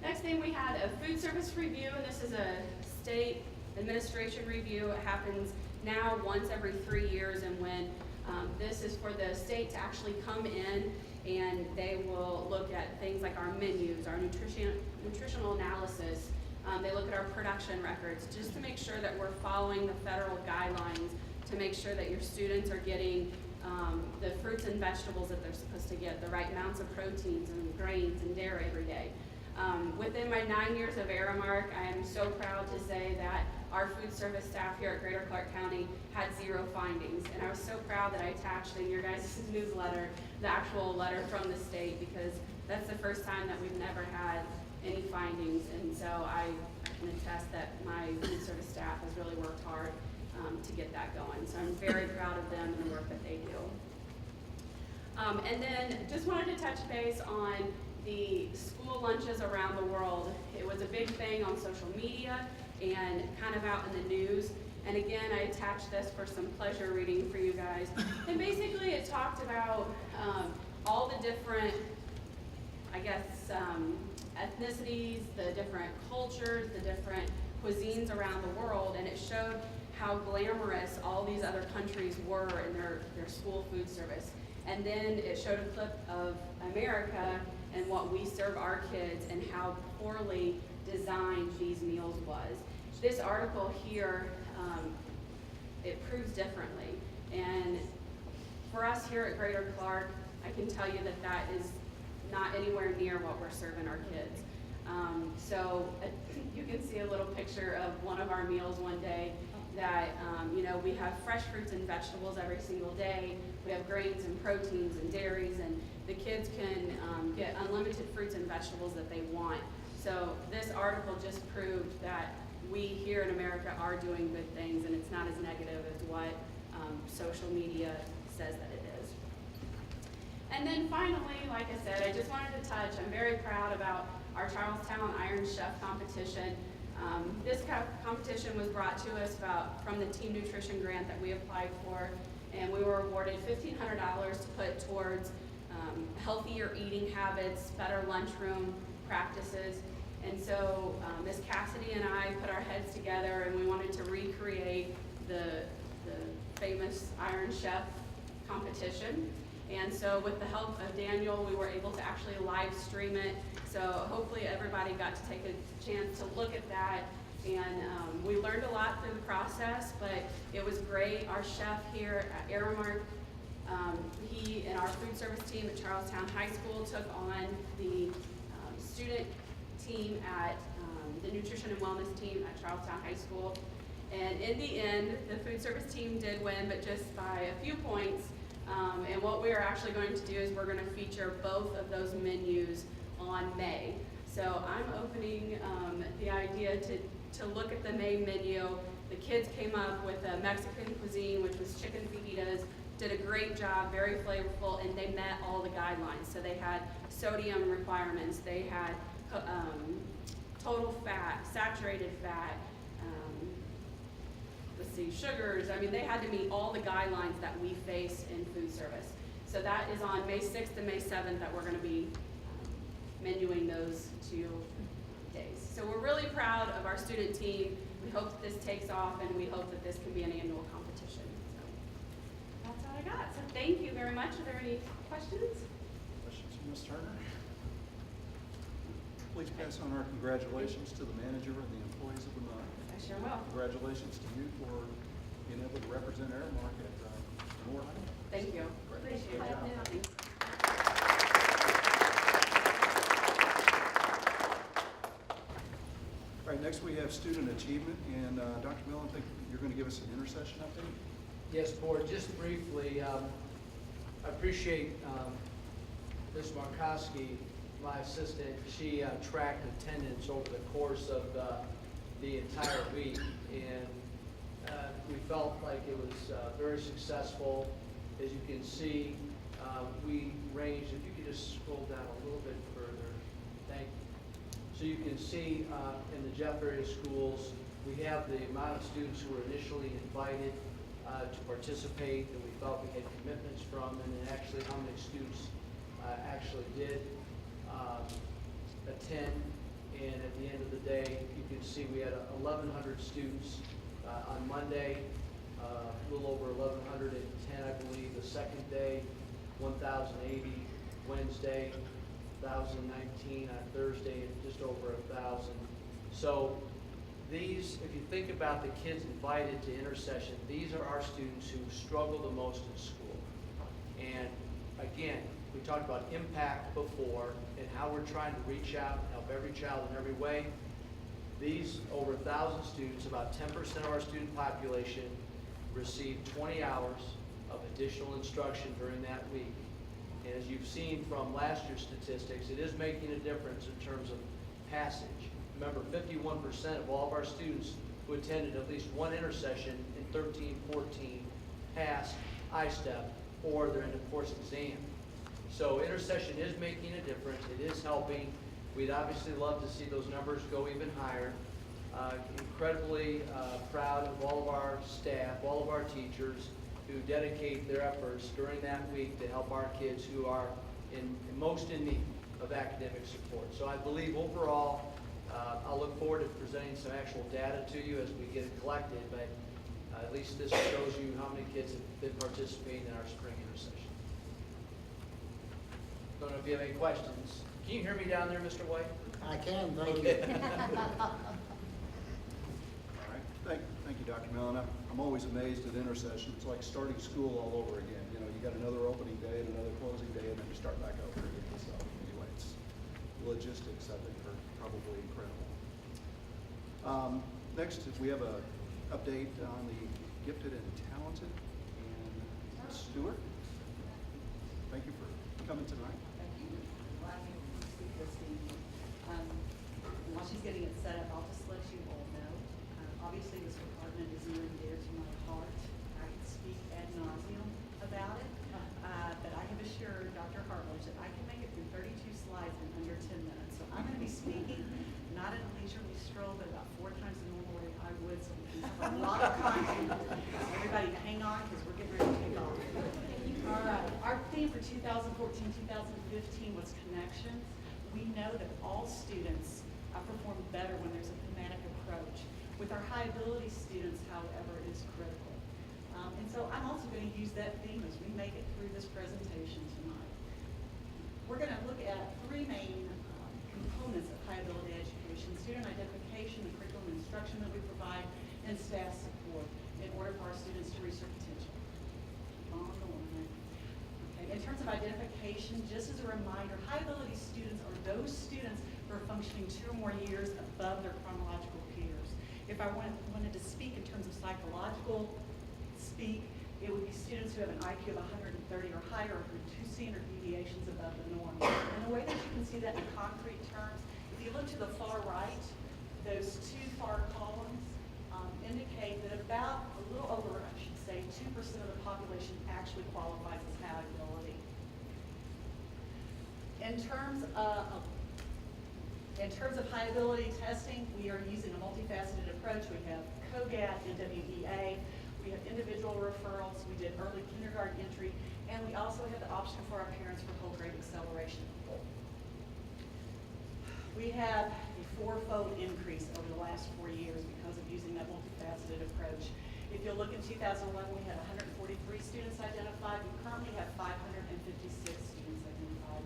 next thing we had a food service review, and this is a state administration review. It happens now once every 3 years, and when this is for the state to actually come in and they will look at things like our menus, our nutritional analysis. They look at our production records just to make sure that we're following the federal guidelines to make sure that your students are getting the fruits and vegetables that they're supposed to get, the right amounts of proteins and grains and dairy every day. Within my 9 years of Aramark, I am so proud to say that our food service staff here at Greater Clark County had 0 findings. And I was so proud that I attached in your guys' newsletter the actual letter from the state, because that's the first time that we've never had any findings. And so I can attest that my food service staff has really worked hard to get that going. So I'm very proud of them and the work that they do. And then just wanted to touch base on the school lunches around the world. It was a big thing on social media and kind of out in the news. And again, I attached this for some pleasure reading for you guys. And basically it talked about all the different, ethnicities, the different cultures, the different cuisines around the world, and it showed how glamorous all these other countries were in their school food service. And then it showed a clip of America and what we serve our kids and how poorly designed these meals was. This article here, it proves differently. And for us here at Greater Clark, I can tell you that that is not anywhere near what we're serving our kids. So you can see a little picture of one of our meals one day, that, we have fresh fruits and vegetables every single day. We have grains and proteins and dairies, and the kids can get unlimited fruits and vegetables that they want. So this article just proved that we here in America are doing good things, and it's not as negative as what social media says that it is. And then finally, like I said, I just wanted to touch, I'm very proud about our Charlestown Iron Chef competition. This competition was brought to us from the Team Nutrition grant that we applied for, and we were awarded $1,500 to put towards healthier eating habits, better lunchroom practices. And so Ms. Cassidy and I put our heads together, and we wanted to recreate the famous Iron Chef competition. And so with the help of Daniel, we were able to actually live stream it. So hopefully everybody got to take a chance to look at that. And we learned a lot through the process, but it was great. Our chef here at Aramark, he and our food service team at Charlestown High School took on the student team at the nutrition and wellness team at Charlestown High School. And in the end, the food service team did win, but just by a few points. And what we are actually going to do is we're going to feature both of those menus on May. So I'm opening the idea to look at the May menu. The kids came up with a Mexican cuisine, which was chicken fajitas, did a great job, very flavorful, and they met all the guidelines. So they had sodium requirements, they had total fat, saturated fat, sugars. I mean, they had to meet all the guidelines that we face in food service. So that is on May 6th and May 7th that we're going to be menuing those 2 days. So we're really proud of our student team. We hope that this takes off, and we hope that this can be an annual competition. So that's all I got. So thank you very much. Are there any questions? Questions from Ms. Turner? Please pass on our congratulations to the manager and the employees of the month. I sure will. Congratulations to you for being able to represent Aramark at Moore High. Thank you. Appreciate Great job. it. All right, next we have student achievement, and Dr. Millen, I think you're going to give us an intercession update. Yes, Board, just briefly, I appreciate Ms. Markowski, my assistant. She tracked attendance over the course of the entire week, and we felt like it was very successful. As you can see, we ranged, if you could just scroll down a little bit further, thank you. So you can see in the Jeff area schools, we have the amount of students who were initially invited to participate that we felt we had commitments from, and then actually how many students actually did attend. And at the end of the day, you can see we had 1,100 students on Monday, a little over 1,110, I believe, the second day, 1,080 Wednesday, 1,019 on Thursday, and just over 1,000. So these, if you think about the kids invited to intercession, these are our students who struggle the most in school. And again, we talked about impact before and how we're trying to reach out and help every child in every way. These over 1,000 students, about 10% of our student population, received 20 hours of additional instruction during that week. And as you've seen from last year's statistics, it is making a difference in terms of passage. Remember, 51% of all of our students who attended at least one intercession in 13-14 passed I-STEP or their end of course exam. So intercession is making a difference. It is helping. We'd obviously love to see those numbers go even higher. Incredibly proud of all of our staff, all of our teachers who dedicate their efforts during that week to help our kids who are most in need of academic support. So I believe overall, I'll look forward to presenting some actual data to you as we get it collected, but at least this shows you how many kids have been participating in our spring intercession. Don't know if you have any questions. Can you hear me down there, Mr. White? I can, thank Okay. you. All right, thank you, Dr. Millen. I'm always amazed at intercession. It's like starting school all over again. You know, you got another opening day and another closing day, and then you start back over again. So anyway, it's logistics, I think, are probably incredible. Next, we have a update on the gifted and talented. And Stuart, thank you for coming tonight. Thank you. Glad to speak this evening. While she's getting it set up, I'll just let you all know. Obviously, this department is near and dear to my heart. I can speak ad nauseum about it, but I have assured Dr. Hartledge that I can make it through 32 slides in under 10 minutes. So I'm going to be speaking, not in a leisurely stroll, but about 4 times the normal rate I would, so we can cover a lot of content. So everybody hang on, because we're getting ready to take off. All right, our theme for 2014-2015 was connections. We know that all students perform better when there's a thematic approach. With our high ability students, however, it is critical. And so I'm also going to use that theme as we make it through this presentation tonight. We're going to look at 3 main components of high ability education: student identification, the curriculum instruction that we provide, and staff support in order for our students to reach their potential. Keep on going. Okay. In terms of identification, just as a reminder, high ability students are those students who are functioning 2 or more years above their chronological peers. If I wanted to speak in terms of psychological speak, it would be students who have an IQ of 130 or higher, or 2 standard deviations above the norm. And the way that you can see that in concrete terms, if you look to the far right, those 2 far columns indicate that about a little over, I should say, 2% of the population actually qualifies as high ability. In terms of high ability testing, we are using a multifaceted approach. We have COGAT, NWEA, we have individual referrals, we did early kindergarten entry, and we also have the option for our parents for whole grade acceleration. We have a 4-fold increase over the last 4 years because of using that multifaceted approach. If you'll look in 2011, we had 143 students identified. We currently have 556 students identified.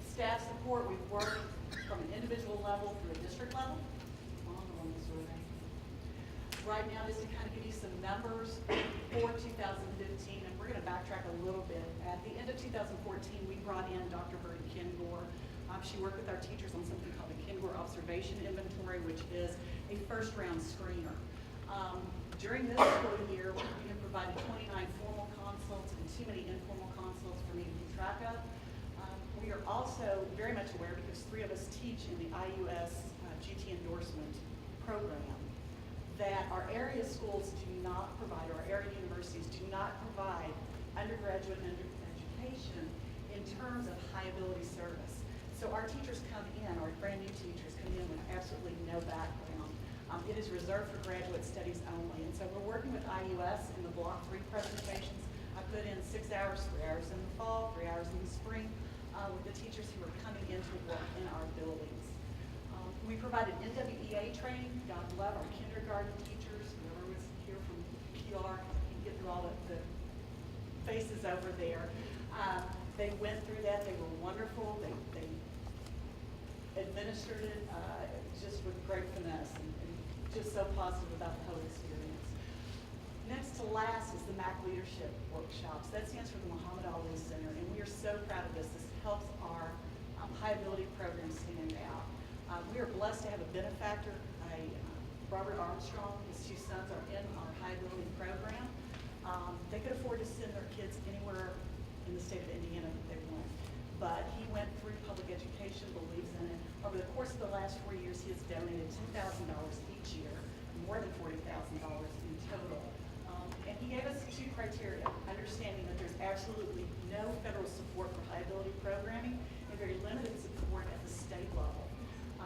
Staff support, we've worked from an individual level through a district level. Right now, just to kind of give you some numbers for 2015, and we're going to backtrack a little bit. At the end of 2014, we brought in Dr. Bertie Kingore. She worked with our teachers on something called the Kingore Observation Inventory, which is a first-round screener. During this school year, we have provided 29 formal consults and too many informal consults for me to keep track of. We are also very much aware, because 3 of us teach in the IUS GT endorsement program, that our area schools do not provide, or our area universities do not provide undergraduate education in terms of high ability service. So our teachers come in, our brand new teachers come in with absolutely no background. It is reserved for graduate studies only. And so we're working with IUS in the Block 3 presentations. I put in 6 hours, 3 hours in the fall, 3 hours in the spring, with the teachers who are coming in to work in our buildings. We provided NWEA training. God love our kindergarten teachers. Whoever was here from PR, you can get through all the faces over there. They went through that. They were wonderful. They administered it just with great finesse, and just so positive about the whole experience. Next to last is the MAC Leadership Workshops. That stands for the Muhammad Ali Center, and we are so proud of this. This helps our high ability program stand out. We are blessed to have a benefactor, Robert Armstrong. His 2 sons are in our high ability program. They could afford to send their kids anywhere in the state of Indiana that they want, but he went through public education, believes in it. Over the course of the last 4 years, he has donated $10,000 each year, more than $40,000 in total. And he gave us 2 criteria, understanding that there's absolutely no federal support for high ability programming and very limited support at the state level.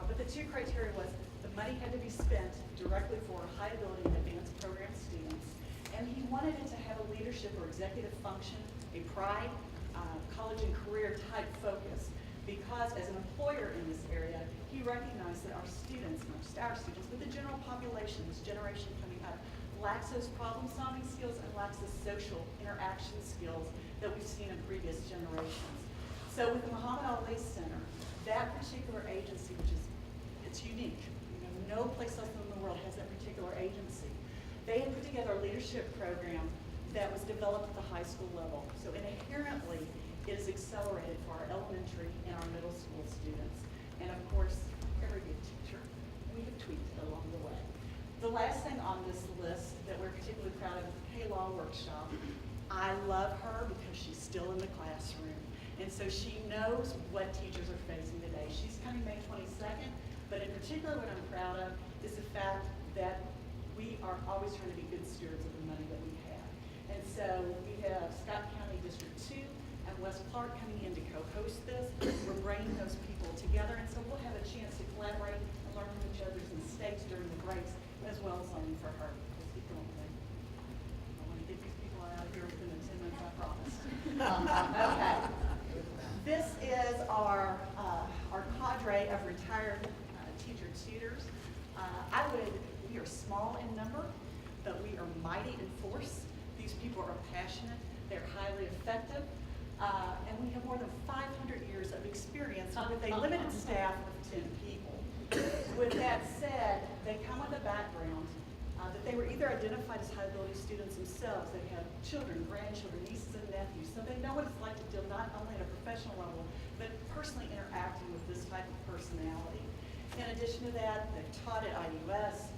But the 2 criteria was the money had to be spent directly for high ability and advanced program students, and he wanted it to have a leadership or executive function, a pride, college and career type focus, because as an employer in this area, he recognized that our students, not just our students, but the general population, this generation coming up, lacks those problem-solving skills and lacks the social interaction skills that we've seen in previous generations. So with the Muhammad Ali Center, that particular agency, which is, it's unique. No place else in the world has that particular agency. They had put together a leadership program that was developed at the high school level. So inherently, it is accelerated for our elementary and our middle school students. And of course, every good teacher we have tweaked it along the way. The last thing on this list that we're particularly proud of is the K-Law workshop. I love her because she's still in the classroom. And so she knows what teachers are facing today. She's coming May 22nd, but in particular what I'm proud of is the fact that we are always trying to be good stewards of the money that we have. And so we have Scott County District 2 and West Clark coming in to co-host this. We're bringing those people together, and so we'll have a chance to collaborate and learn from each other's mistakes during the breaks, as well as learning for her. Let's keep going, Lynn. I want to get these people out of here within the 10 minutes, I promise. Okay. This is our cadre of retired teacher tutors. We are small in number, but we are mighty in force. These people are passionate, they're highly effective, and we have more than 500 years of experience with a limited staff of 10 people. With that said, they come with a background that they were either identified as high-ability students themselves, they have children, grandchildren, nieces and nephews, so they know what it's like to deal not only at a professional level, but personally interacting with this type of personality. In addition to that, they've taught at IUS.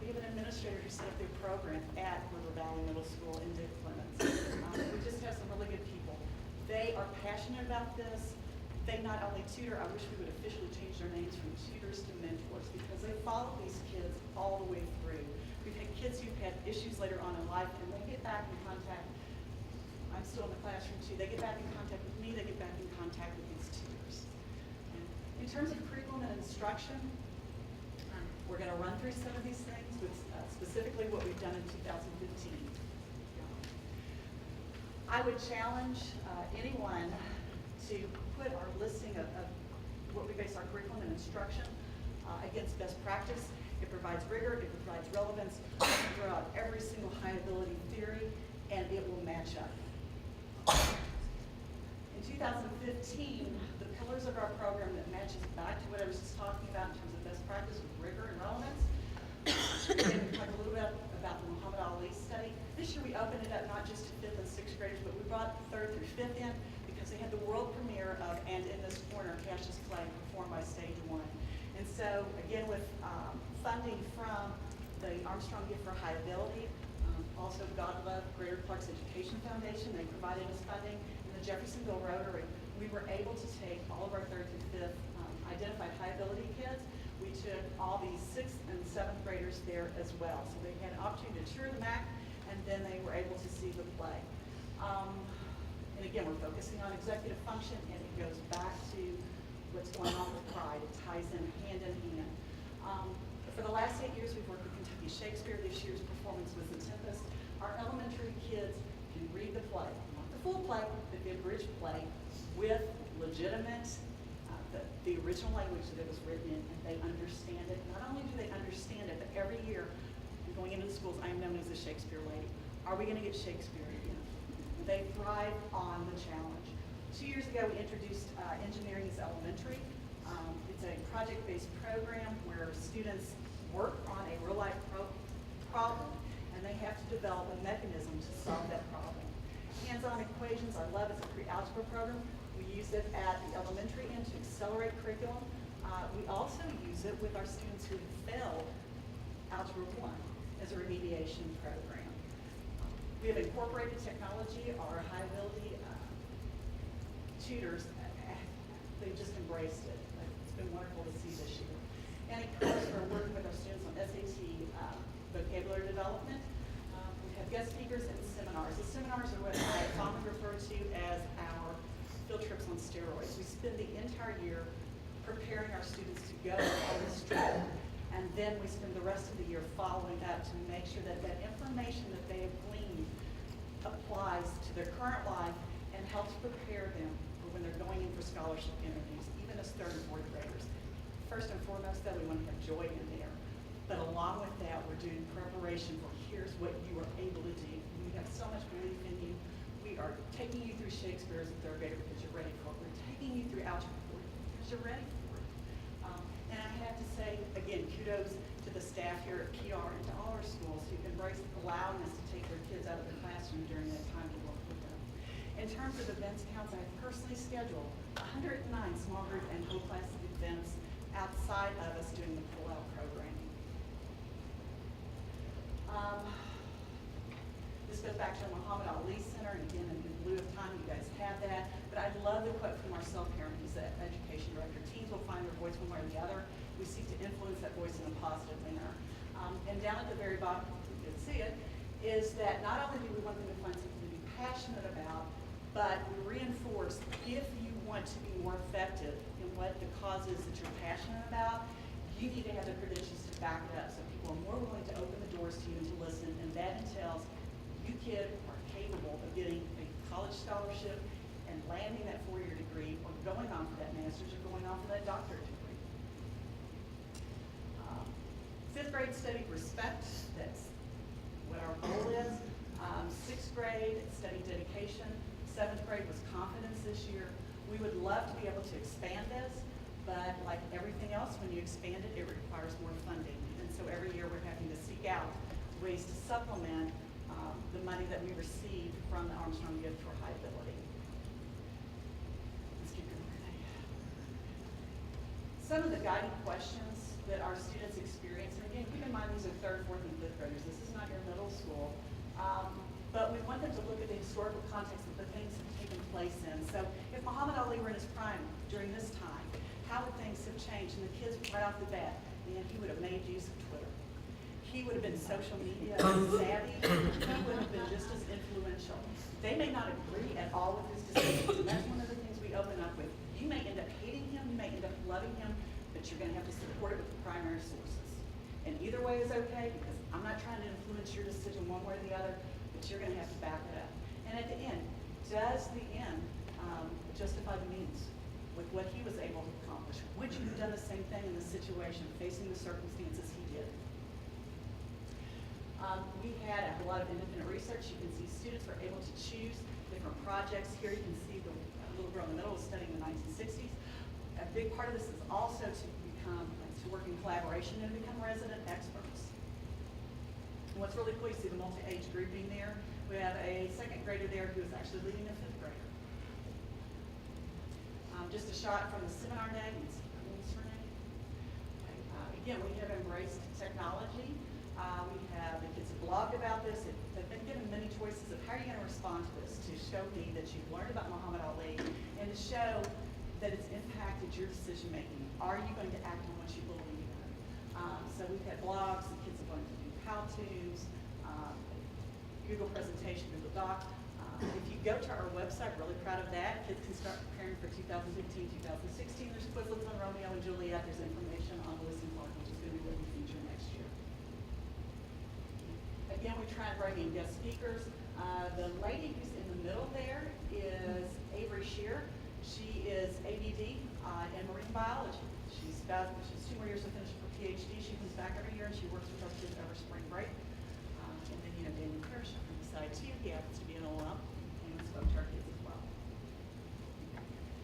We have an administrator who set up their program at River Valley Middle School in Dick Clements. We just have some really good people. They are passionate about this. They not only tutor, I wish we would officially change their names from tutors to mentors, because they follow these kids all the way through. We've had kids who've had issues later on in life, and they get back in contact. I'm still in the classroom too. They get back in contact with me, they get back in contact with these tutors. In terms of curriculum and instruction, we're going to run through some of these things with specifically what we've done in 2015. I would challenge anyone to put our listing of what we base our curriculum and instruction against best practice. It provides rigor, it provides relevance throughout every single high ability theory, and it will match up. In 2015, the pillars of our program that matches back to what I was just talking about in terms of best practice with rigor and relevance. Again, we talked a little bit about the Muhammad Ali study. This year we opened it up not just to 5th and 6th graders, but we brought 3rd through 5th in because they had the world premiere of And in This Corner, Cassius Clay, performed by Stage 1. And so, again, with funding from the Armstrong Gift for High Ability, also God Love Greater Clark's Education Foundation, they provided us funding, and the Jeffersonville Rotary, we were able to take all of our 3rd through 5th identified high ability kids. We took all these 6th and 7th graders there as well. So they had an opportunity to tour the MAC, and then they were able to see the play. And again, we're focusing on executive function, and it goes back to what's going on with Pride. It ties in hand in hand. For the last 8 years, we've worked with Kentucky Shakespeare. This year's performance was The Tempest. Our elementary kids can read the play, not the full play, but the abridged play with legitimate, the original language that it was written in, and they understand it. Not only do they understand it, but every year, going into the schools, I am known as the Shakespeare lady. Are we going to get Shakespeare again? They thrive on the challenge. 2 years ago, we introduced Engineering is Elementary. It's a project-based program where students work on a real-life problem, and they have to develop a mechanism to solve that problem. Hands-on equations, I love, it's a pre-algebra program. We use it at the elementary end to accelerate curriculum. We also use it with our students who have failed Algebra 1 as a remediation program. We have incorporated technology. Our high ability tutors, they've just embraced it. It's been wonderful to see this year. And of course, we're working with our students on SAT vocabulary development. We have guest speakers and seminars. The seminars are what I fondly refer to as our field trips on steroids. We spend the entire year preparing our students to go on this trip, and then we spend the rest of the year following up to make sure that that information that they have gleaned applies to their current life and helps prepare them for when they're going in for scholarship interviews, even as 3rd and 4th graders. First and foremost, though, we want to have joy in there. But along with that, we're doing preparation for here's what you are able to do. We have so much belief in you. We are taking you through Shakespeare as a 3rd grader because you're ready for it. We're taking you through Algebra 4 because you're ready for it. And I have to say, again, kudos to the staff here at PR and to all our schools who've embraced allowing us to take their kids out of the classroom during that time to work with them. In terms of events counts, I personally scheduled 109 small group and whole class events outside of us doing the pull-out programming. This goes back to the Muhammad Ali Center, and again, in lieu of time, you guys have that. But I love the quote from Marcel Parent, who's the education director. Teens will find their voice one way or the other. We seek to influence that voice in a positive manner. And down at the very bottom, you can see it, is that not only do we want them to find something to be passionate about, but we reinforce if you want to be more effective in what the cause is that you're passionate about, you need to have the credentials to back it up so people are more willing to open the doors to you and to listen, and that entails you kid are capable of getting a college scholarship and landing that four-year degree or going on for that master's or going on for that doctorate degree. Fifth grade studied respect, that's what our goal is. Sixth grade studied dedication. Seventh grade was confidence this year. We would love to be able to expand this, but like everything else, when you expand it, it requires more funding. And so every year we're having to seek out ways to supplement the money that we received from the Armstrong Gift for High Ability. Let's keep going. Some of the guiding questions that our students experience, and again, keep in mind these are third, fourth, and fifth graders. This is not your middle school. But we want them to look at the historical context of the things that have taken place in. So if Muhammad Ali were in his prime during this time, how would things have changed? And the kids right off the bat, man, he would have made use of Twitter. He would have been social media savvy. He would have been just as influential. They may not agree at all with his decisions, and that's one of the things we open up with. You may end up hating him, you may end up loving him, but you're going to have to support it with the primary sources. And either way is okay, because I'm not trying to influence your decision one way or the other, but you're going to have to back it up. And at the end, does the end justify the means with what he was able to accomplish? Would you have done the same thing in this situation, facing the circumstances he did? We had a lot of independent research. You can see students were able to choose different projects. Here you can see the little girl in the middle was studying the 1960s. A big part of this is also to work in collaboration and become resident experts. And what's really cool, you see the multi-age grouping there. We have a second grader there who is actually leading a fifth grader. Just a shot from the seminar day. Again, we have embraced technology. We have the kids have blogged about this. They've been given many choices of how are you going to respond to this, to show me that you've learned about Muhammad Ali and to show that it's impacted your decision making. Are you going to act on what you believe in? So we've had blogs, the kids have learned to do how-tos, Google presentation, Google Doc. If you go to our website, really proud of that. Kids can start preparing for 2015, 2016. There's Quizlets on Romeo and Juliet. There's information on Lewis and Clark, which is going to be living feature next year. Again, we try and bring in guest speakers. The lady who's in the middle there is Avery Shear. She is ABD in marine biology. She's 2 more years to finish her PhD. She comes back every year and she works with our kids over spring break. And then you have Daniel Parrish on the side too. He happens to be an alum and spoke to our kids as well.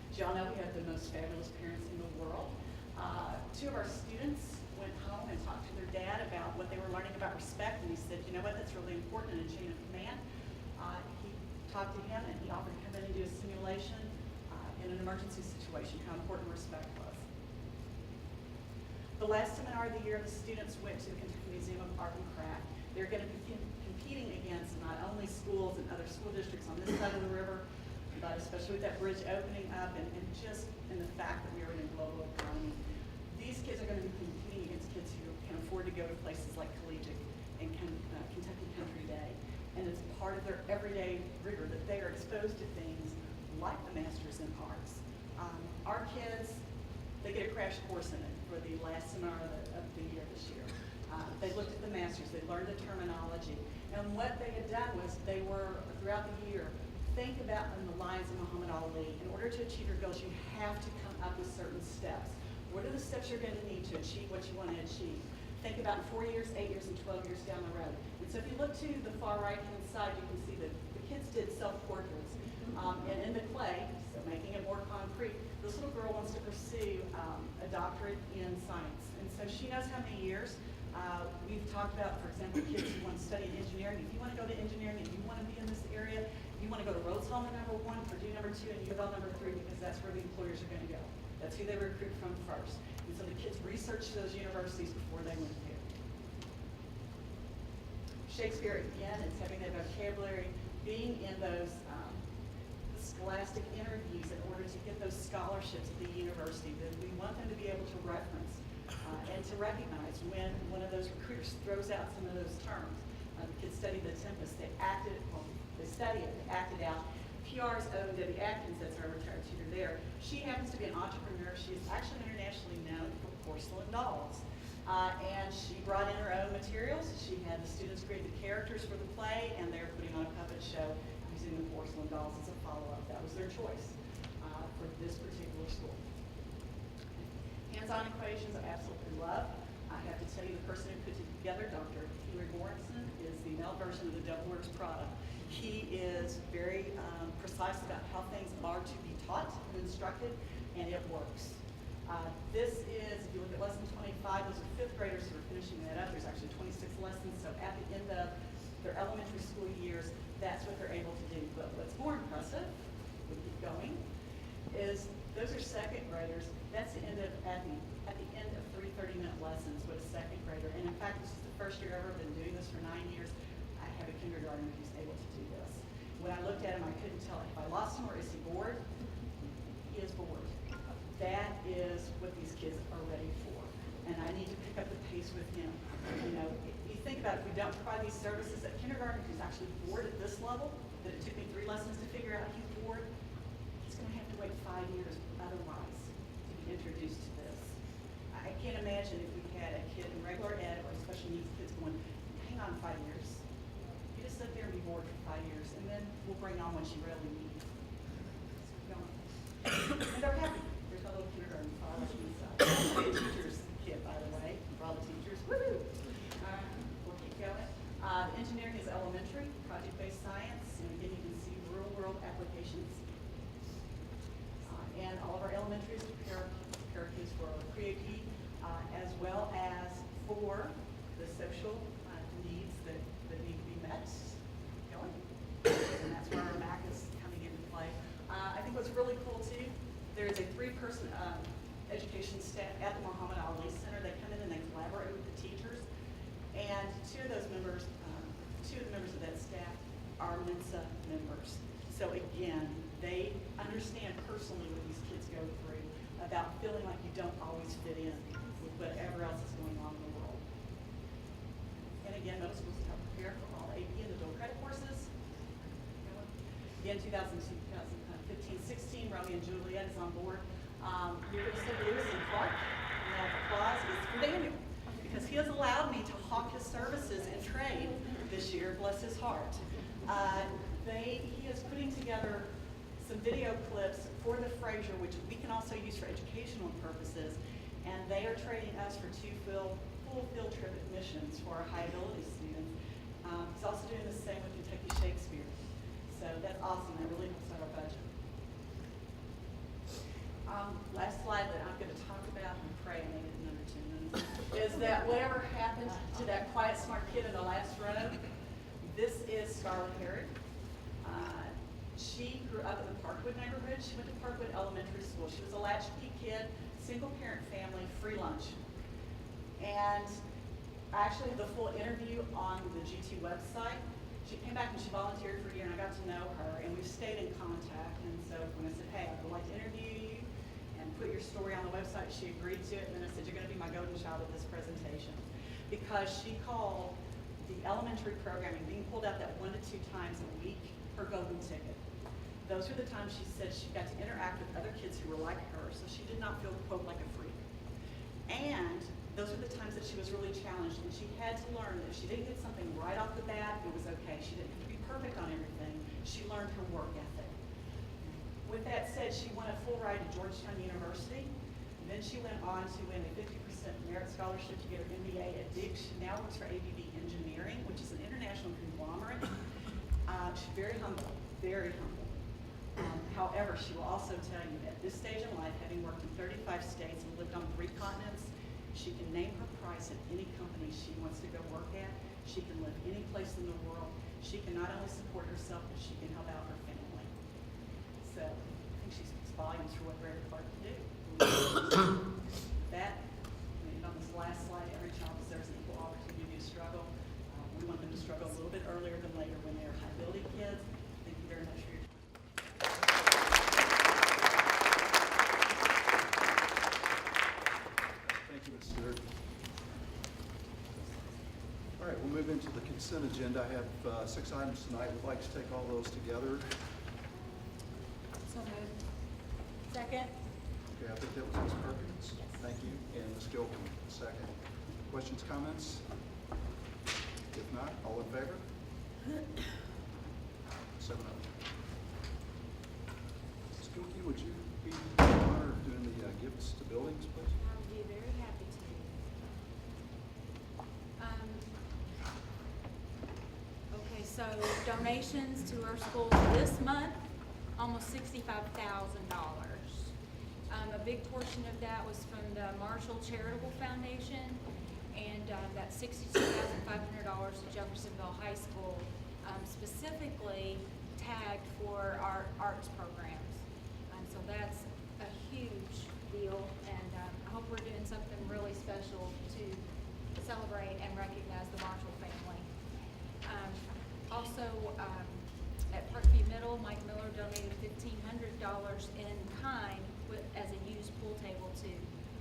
As y'all know, we have the most fabulous parents in the world. 2 of our students went home and talked to their dad about what they were learning about respect, and he said, you know what, that's really important in a chain of command. He talked to him and he offered to come in and do a simulation in an emergency situation, how important respect was. The last seminar of the year, the students went to the Kentucky Museum of Art and Craft. They're going to be competing against not only schools and other school districts on this side of the river, but especially with that bridge opening up and just in the fact that we are in a global economy. These kids are going to be competing against kids who can afford to go to places like Collegiate and Kentucky Country Day. And it's part of their everyday rigor that they are exposed to things like the Masters in Arts. Our kids, they get a crash course in it for the last seminar of the year this year. They looked at the Masters, they learned the terminology. And what they had done was they were, throughout the year, think about in the lines of Muhammad Ali. In order to achieve your goals, you have to come up with certain steps. What are the steps you're going to need to achieve what you want to achieve? Think about 4 years, 8 years, and 12 years down the road. And so if you look to the far right-hand side, you can see that the kids did self-portraits. And in the clay, so making it more concrete, this little girl wants to pursue a doctorate in science. And so she knows how many years. We've talked about, for example, kids who want to study engineering. If you want to go to engineering and you want to be in this area, you want to go to Rhodes Hall #1, Purdue #2, and UofL #3 because that's where the employers are going to go. That's who they recruit from first. And so the kids research those universities before they went there. Shakespeare, again, is having that vocabulary, being in those scholastic interviews in order to get those scholarships at the university. That we want them to be able to reference and to recognize when one of those recruiters throws out some of those terms. The kids studied The Tempest. They study it, they acted out. PR's own Debbie Atkins, that's our retired tutor there. She happens to be an entrepreneur. She is actually internationally known for porcelain dolls. And she brought in her own materials. She had the students create the characters for the play, and they're putting on a puppet show using the porcelain dolls as a follow-up. That was their choice for this particular school. Hands-on equations I absolutely love. I have to tell you, the person who put it together, Dr. Henry Morrison, is the male version of the Devil Wears Prada. He is very precise about how things are to be taught and instructed, and it works. This is, if you look at lesson 25, those are fifth graders who are finishing that up. There's actually 26 lessons, so at the end of their elementary school years, that's what they're able to do. But what's more impressive, we keep going, is those are second graders. That's the end of, at the end of 3 30-minute lessons with a second grader. And in fact, this is the first year I've ever been doing this for 9 years. I have a kindergartner who's able to do this. When I looked at him, I couldn't tell if I lost him or is he bored. He is bored. That is what these kids are ready for. And I need to pick up the pace with him. You know, if you think about it, if we don't provide these services at kindergarten, who's actually bored at this level, that it took me 3 lessons to figure out he's bored, he's gonna have to wait 5 years otherwise to be introduced to this. I can't imagine if we had a kid in regular ed or special needs kids going, hang on 5 years. You just sit there and be bored for 5 years, and then we'll bring on what you really need. So we're going. And they're happy. There's a little kindergarten file inside. A teacher's kit, by the way, for all the teachers. Woo-hoo! We'll keep going. Engineering is elementary, project-based science, and again, you can see real-world applications. And all of our elementaries prepare kids for pre-AP, as well as for the social needs that need to be met. Going. And that's where our MAC is coming into play. I think what's really cool too, there is a 3-person education staff at the Muhammad Ali Center. They come in and they collaborate with the teachers. And two of the members of that staff are Mensa members. So again, they understand personally what these kids go through about feeling like you don't always fit in with whatever else is going on in the world. And again, middle schools help prepare for all AP and adult credit courses. Again, 2015-16, Romeo and Juliet is on board. You're going to see Lewis and Clark. And that applause is for Daniel, because he has allowed me to hawk his services and trade this year, bless his heart. He is putting together some video clips for the Fraser, which we can also use for educational purposes, and they are trading us for 2 full field trip admissions for our high ability students. He's also doing the same with Kentucky Shakespeare. So that's awesome. That really helps out our budget. Last slide that I'm going to talk about, and pray I made it in under 10 minutes, is that whatever happened to that quiet, smart kid in the last row, this is Scarlett Herod. She grew up in the Parkwood neighborhood. She went to Parkwood Elementary School. She was a latchkey kid, single parent family, free lunch. And actually the full interview on the GT website, she came back and she volunteered for a year, and I got to know her, and we've stayed in contact. And so when I said, hey, I would like to interview you and put your story on the website, she agreed to it. And then I said, you're going to be my golden child of this presentation. Because she called the elementary programming, being pulled out that 1 to 2 times a week, her golden ticket. Those are the times she said she got to interact with other kids who were like her, so she did not feel, quote, like a freak. And those are the times that she was really challenged, and she had to learn that if she didn't get something right off the bat, it was okay. She didn't have to be perfect on everything. She learned her work ethic. With that said, she won a full ride to Georgetown University. And then she went on to win a 50% merit scholarship to get her MBA at Duke. She now works for ABB Engineering, which is an international conglomerate. She's very humble, very humble. However, she will also tell you at this stage in life, having worked in 35 states and lived on 3 continents, she can name her price at any company she wants to go work at. She can live any place in the world. She can not only support herself, but she can help out her family. So I think she speaks volumes for what they're required to do. That, I mean, on this last slide, every child deserves an equal opportunity to struggle. We want them to struggle a little bit earlier than later when they're high-ability kids. Thank you very much for your time. Thank you, Ms. Stewart. All right, we'll move into the consent agenda. I have 6 items tonight. We'd like to take all those together. So moved. Second? Okay, I think that was Ms. Perkins. Thank you. And Ms. Gilpin, second. Questions, comments? If not, all in favor? 7-0. Ms. Gilpin, would you be the honor of doing the gifts to buildings, please? I'll be very happy to. Okay, so donations to our schools this month, almost $65,000. A big portion of that was from the Marshall Charitable Foundation, and that's $62,500 to Jeffersonville High School, specifically tagged for our arts programs. So that's a huge deal, and I hope we're doing something really special to celebrate and recognize the Marshall family. Also, at Parkview Middle, Mike Miller donated $1,500 in kind as a used pool table to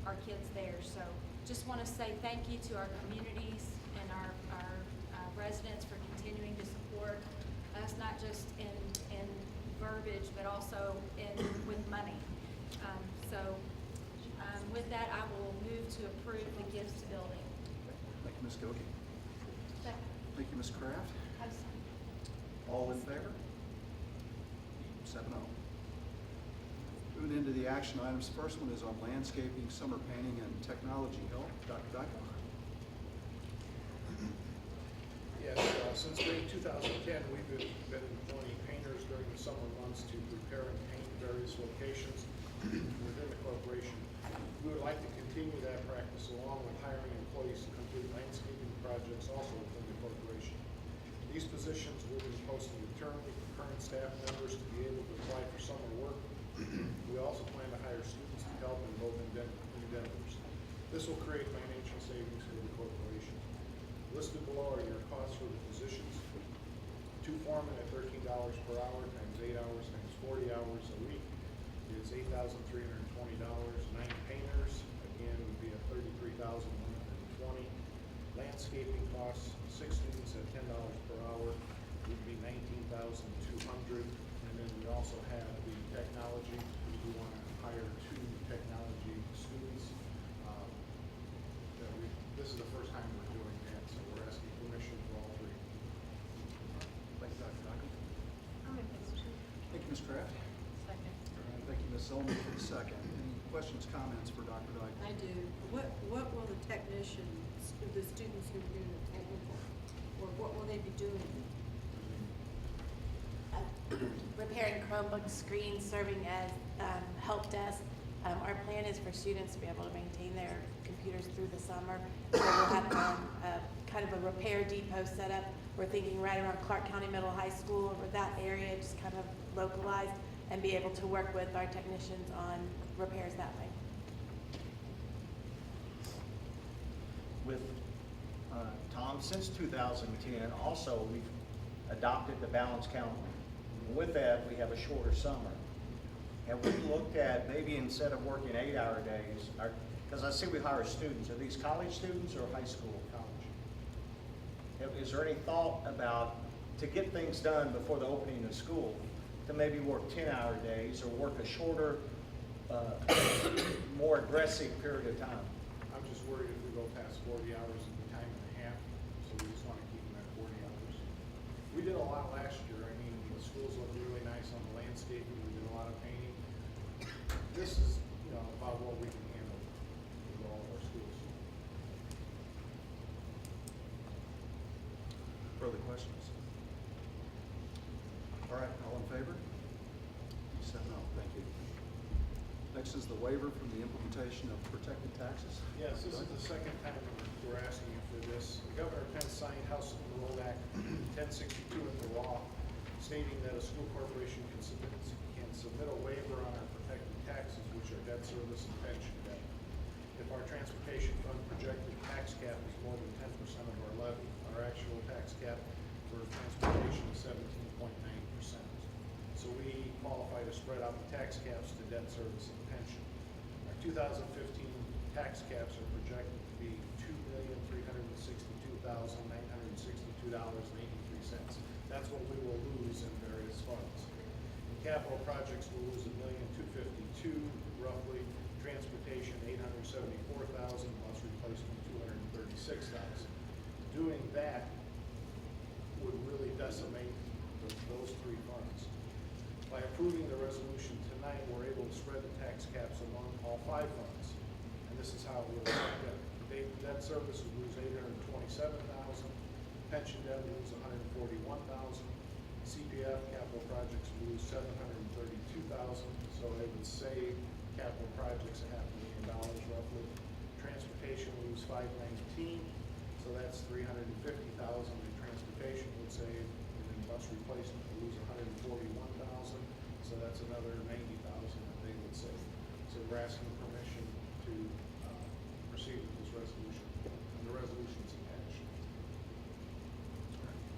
our kids there. So just want to say thank you to our communities and our residents for continuing to support us, not just in verbiage, but also with money. With that, I will move to approve the gifts to building. Thank you, Ms. Gilkey. Second. Thank you, Ms. Kraft. All in favor? 7-0. Moving into the action items. First one is on landscaping, summer painting, and technology help. Dr. Dykel. Yes, since May 2010, we've been employing painters during the summer months to prepare and paint various locations within the corporation. We would like to continue that practice along with hiring employees to complete landscaping projects also within the corporation. These positions will be posted internally for current staff members to be able to apply for summer work. We also plan to hire students to help in both endeavors. This will create financial savings for the corporation. Listed below are your costs for the positions. 2 foremen at $13 per hour times 8 hours times 40 hours a week is $8,320. 9 painters, again, would be at $33,120. Landscaping costs, 6 students at $10 per hour would be $19,200. And then we also have the technology. We want to hire 2 technology students. This is the first time we're doing that, so we're asking permission for all 3. Thank you, Dr. Dykel. I'll make this too. Thank you, Ms. Kraft. Second. All right, thank you, Ms. Zolman, for the second. Any questions, comments for Dr. Dykel? I do. What will the technicians, the students who are doing the technical, or what will they be doing? Repairing Chromebook screens, serving as help desk. Our plan is for students to be able to maintain their computers through the summer. So we'll have kind of a repair depot set up. We're thinking right around Clark County Middle High School, or that area, just kind of localized, and be able to work with our technicians on repairs that way. With Tom, since 2010, also we've adopted the balanced calendar. With that, we have a shorter summer. And we looked at maybe instead of working 8-hour days, because I see we hire students. Are these college students or high school? College. Is there any thought about, to get things done before the opening of school, to maybe work 10-hour days or work a shorter, more aggressive period of time? I'm just worried if we go past 40 hours at the time and a half, so we just want to keep them at 40 hours. We did a lot last year. I mean, the schools look really nice on the landscaping. We did a lot of painting. This is, about what we can handle with all of our schools. Further questions? All right, all in favor? 7-0, thank you. Next is the waiver from the implementation of protected taxes. Yes, this is the second time we're asking you for this. Governor Pence signed House Enrolled Act 1062 into law, stating that a school corporation can submit a waiver on our protected taxes, which are debt service and pension debt. If our transportation fund projected tax cap is more than 10% of our levy, our actual tax cap for transportation is 17.9%. So we qualify to spread out the tax caps to debt service and pension. Our 2015 tax caps are projected to be $2,362,962.83. That's what we will lose in various funds. In capital projects, we'll lose $1,252,000 roughly. Transportation, $874,000. Bus replacement, $236,000. Doing that would really decimate those three funds. By approving the resolution tonight, we're able to spread the tax caps among all five funds. And this is how it would affect them. Debt service would lose $827,000. Pension debt would lose $141,000. CPF capital projects would lose $732,000. So it would save capital projects $500,000 roughly. Transportation would lose $519,000. So that's $350,000 in transportation would save. And then bus replacement would lose $141,000. So that's another $90,000 that they would save. So we're asking permission to proceed with this resolution. And the resolution is attached.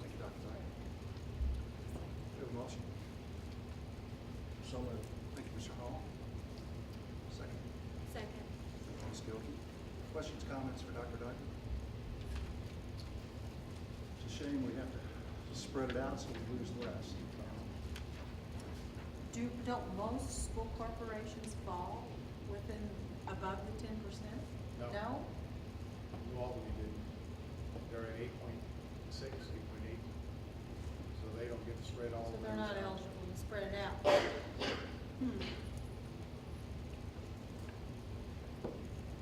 Thank you, Dr. Knight. Do you have a motion? So moved. Thank you, Mr. Hall. Second. Second. Ms. Gilkey. Questions, comments for Dr. Dyke? It's a shame we have to spread it out so we lose less. Don't most school corporations fall within, above the 10%? No. No? New Albany did. They're at 8.6, 8.8. So they don't get to spread all So of they're theirs not out. eligible to spread it out.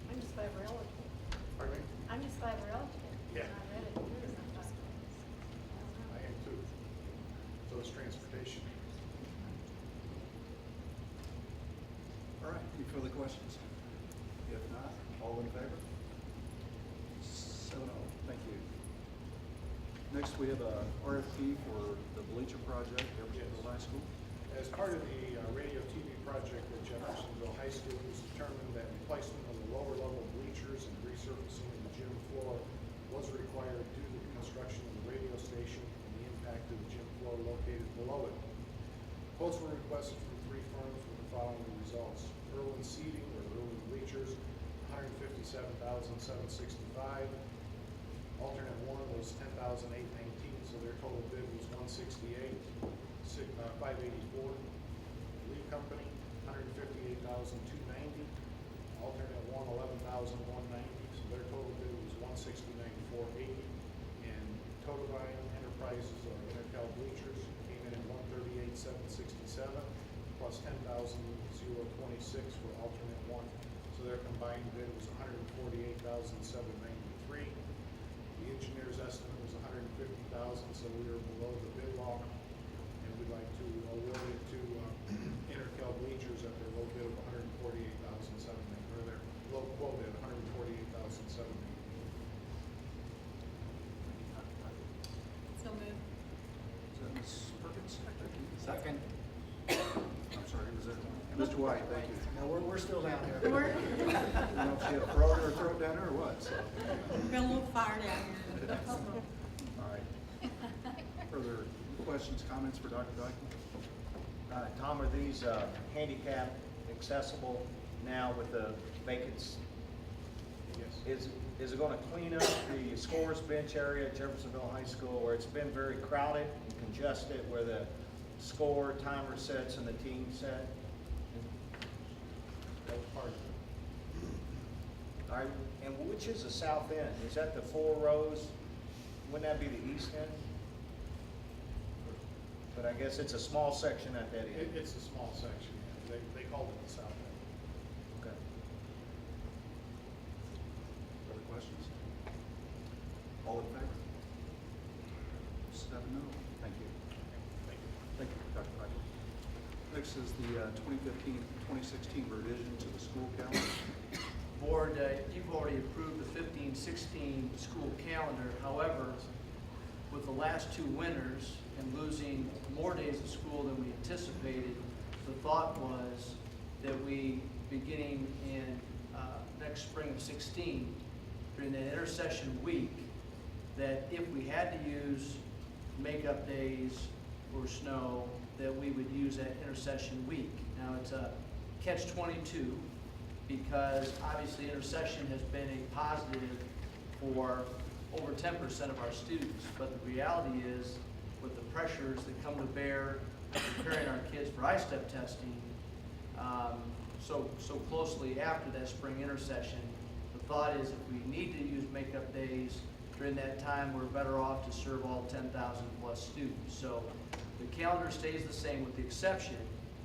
I'm just glad we're eligible. Pardon me? I'm just glad we're eligible. Yeah. I read it through sometimes. I am too. So is transportation. All right, any further questions? If not, all in favor? 7-0, thank you. Next, we have a RFP for the bleacher project at Jeffersonville High School. As part of the radio TV project at Jeffersonville High School, it was determined that replacement of the lower level bleachers and resurfacing of the gym floor was required due to the construction of the radio station and the impact of the gym floor located below it. Quotes were requested from three firms with the following results. Irwin Seating or Irwin Bleachers, $157,765. Alternate one was $10,819, so their total bid was $168,584. Lee Company, $158,290. Alternate one, $11,190, so their total bid was $169,480. And Totavine Enterprises or Intercal Bleachers came in at $138,767 plus $10,026 for alternate one. So their combined bid was $148,793. The engineer's estimate was $150,000, so we were below the bid law. And we'd like to award it to Intercal Bleachers at their low bid of $148,790, or their low quote at $148,790. So moved. Is that Ms. Perkins? Second. I'm sorry, was that Mr. White? Thank you. No, we're still down here. I don't know if she had a throat or a throat down there or what, so. Got a little fire down here. All right. Further questions, comments for Dr. Dyke? Tom, are these handicap accessible now with the vacants? Yes. Is it going to clean up the scores bench area at Jeffersonville High School where it's been very crowded and congested, where the score timer sets and the team set? That was part of it. All right, and which is the south end? Is that the 4 rows? Wouldn't that be the east end? But I guess it's a small section at that end. It's a small section. They called it the south end. Okay. Further questions? All in favor? 7-0. Thank you. Thank you. Thank you, Dr. Dyke. Next is the 2015-2016 revision to the school calendar. Board, you've already approved the 15-16 school calendar. However, with the last 2 winters and losing more days of school than we anticipated, the thought was that we, beginning in next spring of 16, during that intercession week, that if we had to use makeup days or snow, that we would use that intercession week. Now, it's a catch-22 because obviously intercession has been a positive for over 10% of our students, but the reality is with the pressures that come to bear preparing our kids for I-STEP testing so closely after that spring intercession, the thought is if we need to use makeup days during that time, we're better off to serve all 10,000 plus students. So the calendar stays the same with the exception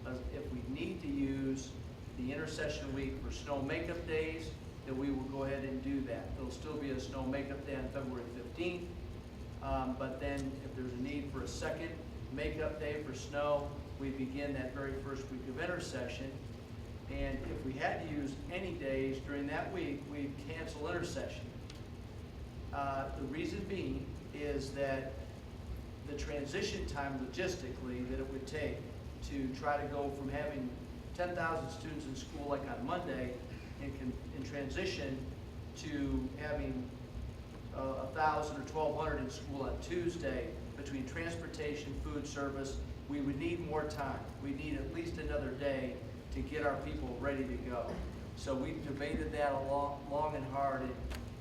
of if we need to use the intercession week for snow makeup days, that we will go ahead and do that. There'll still be a snow makeup day on February 15th, but then if there's a need for a second makeup day for snow, we begin that very first week of intercession. And if we had to use any days during that week, we'd cancel intercession. The reason being is that the transition time logistically that it would take to try to go from having 10,000 students in school like on Monday and transition to having 1,000 or 1,200 in school on Tuesday, between transportation, food service, we would need more time. We need at least another day to get our people ready to go. So we debated that long and hard, and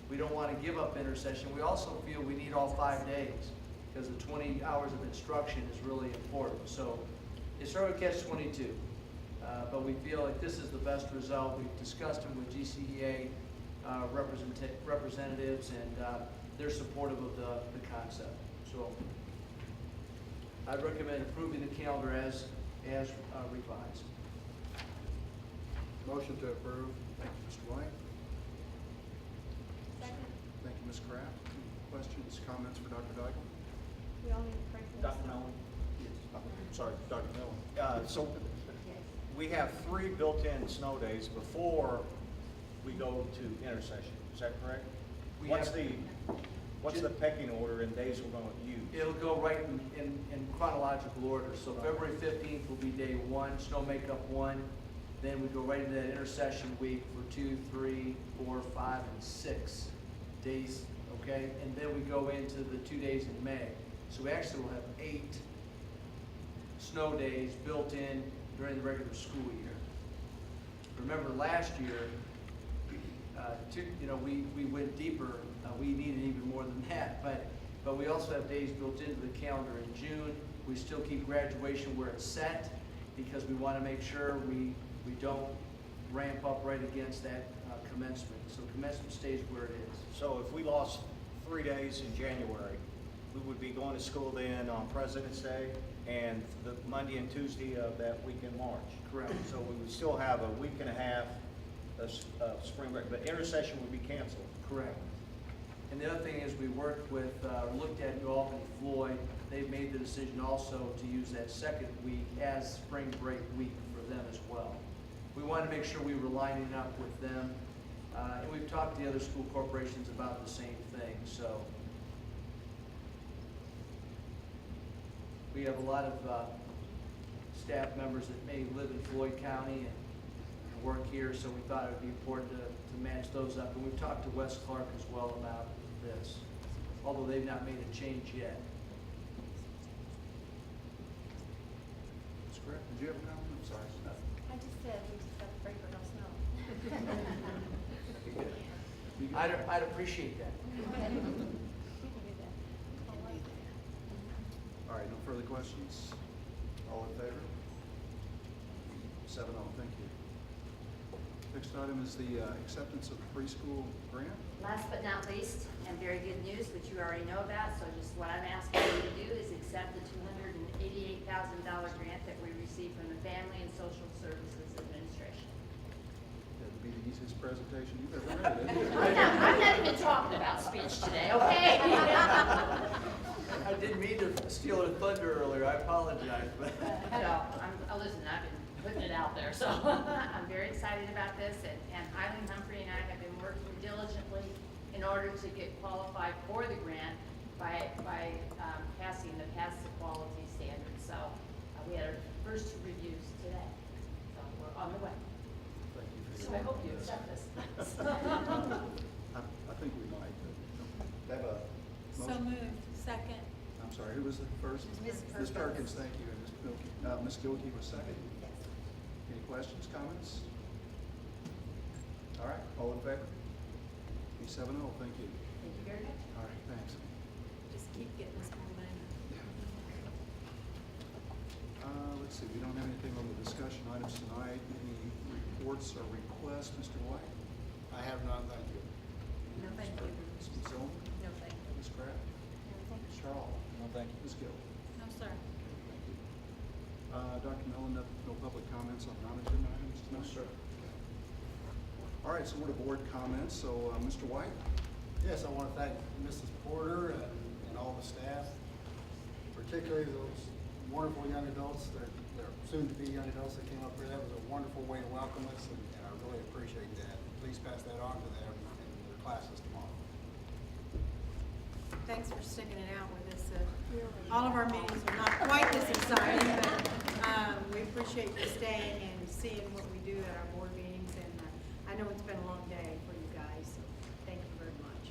we don't want to give up intercession. We also feel we need all 5 days because the 20 hours of instruction is really important. So it's sort of a catch-22, but we feel like this is the best result. We've discussed them with GCEA representatives, and they're supportive of the concept. So I'd recommend approving the calendar as revised. Motion to approve. Thank you, Mr. White. Second. Thank you, Ms. Kraft. Questions, comments for Dr. Dykle? We all need to pray for Dr. this. Mellon? Sorry, Dr. Miller. So we have 3 built-in snow days before we go to intercession. Is that correct? What's the pecking order in days we're going to use? It'll go right in chronological order. So February 15th will be day 1, snow makeup 1. Then we go right into that intercession week for 2, 3, 4, 5, and 6 days, okay? And then we go into the 2 days in May. So we actually will have 8 snow days built in during the regular school year. Remember last year, we went deeper. We needed even more than that, but we also have days built into the calendar in June. We still keep graduation where it's set because we want to make sure we don't ramp up right against that commencement. So commencement stays where it is. So if we lost 3 days in January, we would be going to school then on President's Day and the Monday and Tuesday of that week in March. Correct. So we would still have a week and a half of spring break, but intercession would be canceled. Correct. And the other thing is we worked with, looked at New Albany Floyd. They've made the decision also to use that second week as spring break week for them as well. We wanted to make sure we were lining up with them. And we've talked to the other school corporations about the same thing. So we have a lot of staff members that may live in Floyd County and work here, so we thought it would be important to match those up. And we've talked to West Clark as well about this, although they've not made a change yet. Ms. Kraft, did you have a comment? I'm sorry. I just said we just got to pray for no snow. I'd appreciate that. All right, no further questions? All in favor? 7-0, thank you. Next item is the acceptance of the preschool grant. Last but not least, and very good news, which you already know about, so just what I'm asking you to do is accept the $288,000 grant that we received from the Family and Social Services Administration. That'd be the easiest presentation you've ever heard, isn't it? I'm not even talking about speech today, okay? I didn't mean to steal her thunder earlier. I apologize. But Listen, I've been putting it out there, so I'm very excited about this, and Eileen Humphrey and I have been working diligently in order to get qualified for the grant by passing the Pass the Quality standards. So we had our first two reviews today, so we're on the way. Thank you for So your I hope you comments. accept this. I think we might. Have a So motion? moved. Second. I'm sorry, who was the first? Ms. Ms. Perkins, thank you, and Ms. Gilkey, Ms. Gilkey was second. Any questions, comments? All right, all in favor? Be 7-0, thank you. Thank you very much. All right, thanks. Just keep getting this momentum. Let's see, we don't have anything on the discussion items tonight. Any reports or requests, Mr. White? I have none, thank you. No, thank you. Ms. Zillmer? No, thank you. Ms. Kraft? Mr. Hall? No, thank you. Ms. Gill? No, sir. Thank you. Dr. Mellon, no public comments on non-agenda items tonight? No, sir. All right, so we're to board comments, so Mr. White? Yes, I want to thank Mrs. Porter and all the staff, particularly those wonderful young adults, they're soon-to-be young adults that came up here. That was a wonderful way to welcome us, and I really appreciate that. Please pass that on to them in their classes tomorrow. Thanks for sticking it out with us. All of our meetings are not quite this exciting, but we appreciate you staying and seeing what we do at our board meetings. And I know it's been a long day for you guys, so thank you very much.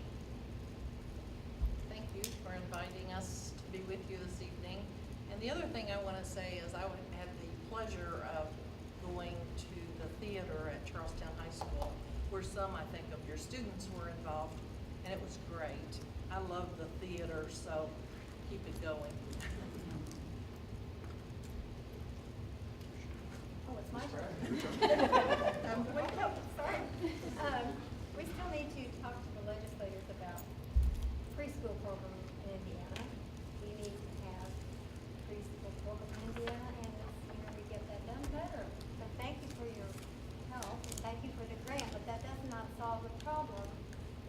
Thank you for inviting us to be with you this evening. And the other thing I want to say is I had the pleasure of going to the theater at Charlestown High School, where some, I think, of your students were involved, and it was great. I love the theater, so keep it going. Oh, it's my turn. Wait, no, sorry. We still need to talk to the legislators about preschool program in Indiana. We need to have preschool program in Indiana, and the sooner we get that done, better. So thank you for your help, and thank you for the grant, but that does not solve the problem.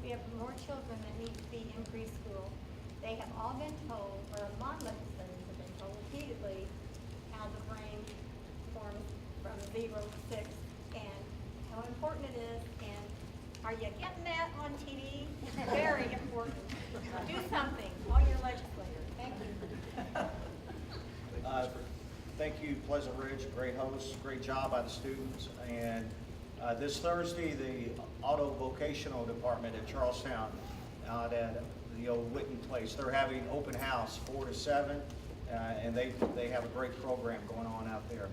We have more children that need to be in preschool. They have all been told, or my legislators have been told repeatedly, how the brain forms from 0 to 6, and how important it is, and are you getting that on TV? It's very important. Do something, all your legislators. Thank you. Thank you, Pleasant Ridge, great host, great job by the students. And this Thursday, the auto vocational department at Charlestown, out at the old Witten place, they're having open house 4 to 7, and they have a great program going on out there.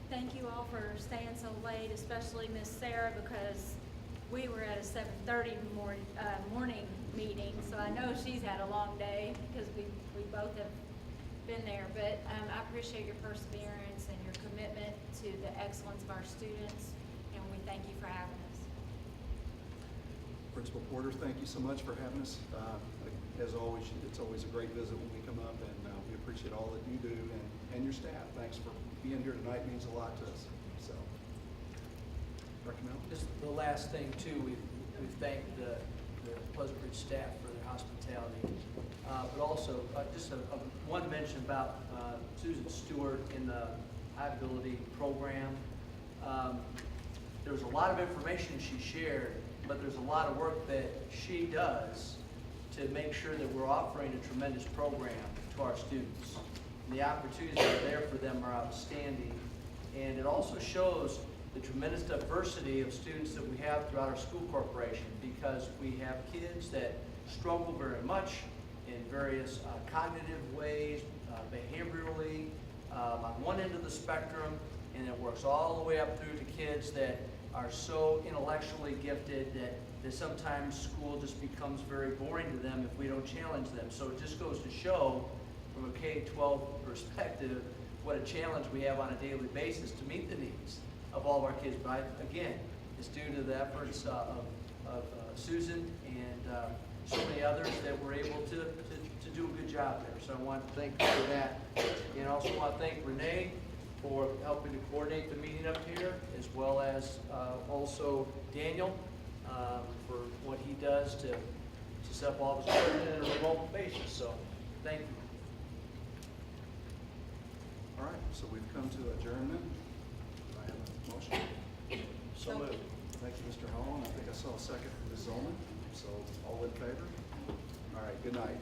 Thank you all for staying so late, especially Miss Sarah, because we were at a 7:30 morning meeting, so I know she's had a long day because we both have been there. But I appreciate your perseverance and your commitment to the excellence of our students, and we thank you for having us. Principal Porter, thank you so much for having us. As always, it's always a great visit when we come up, and we appreciate all that you do and your staff. Thanks for being here tonight, means a lot to us. So, Dr. Mel? Just the last thing too, we thank the Pleasant Ridge staff for their hospitality. But also, just one mention about Susan Stewart in the High Ability Program. There was a lot of information she shared, but there's a lot of work that she does to make sure that we're offering a tremendous program to our students. And the opportunities that are there for them are outstanding. And it also shows the tremendous diversity of students that we have throughout our school corporation, because we have kids that struggle very much in various cognitive ways, behaviorally, on one end of the spectrum, and it works all the way up through to kids that are so intellectually gifted that sometimes school just becomes very boring to them if we don't challenge them. So it just goes to show, from a K-12 perspective, what a challenge we have on a daily basis to meet the needs of all of our kids. But again, it's due to the efforts of Susan and so many others that were able to do a good job there. So I want to thank you for that. And I also want to thank Renee for helping to coordinate the meeting up here, as well as also Daniel for what he does to set up all of his equipment on a remote basis. So thank you. All right, so we've come to adjournment. Do I have a motion? So moved. Thank you, Mr. Hall, and I think I saw a second from Ms. Zolman. So all in favor? All right, good night.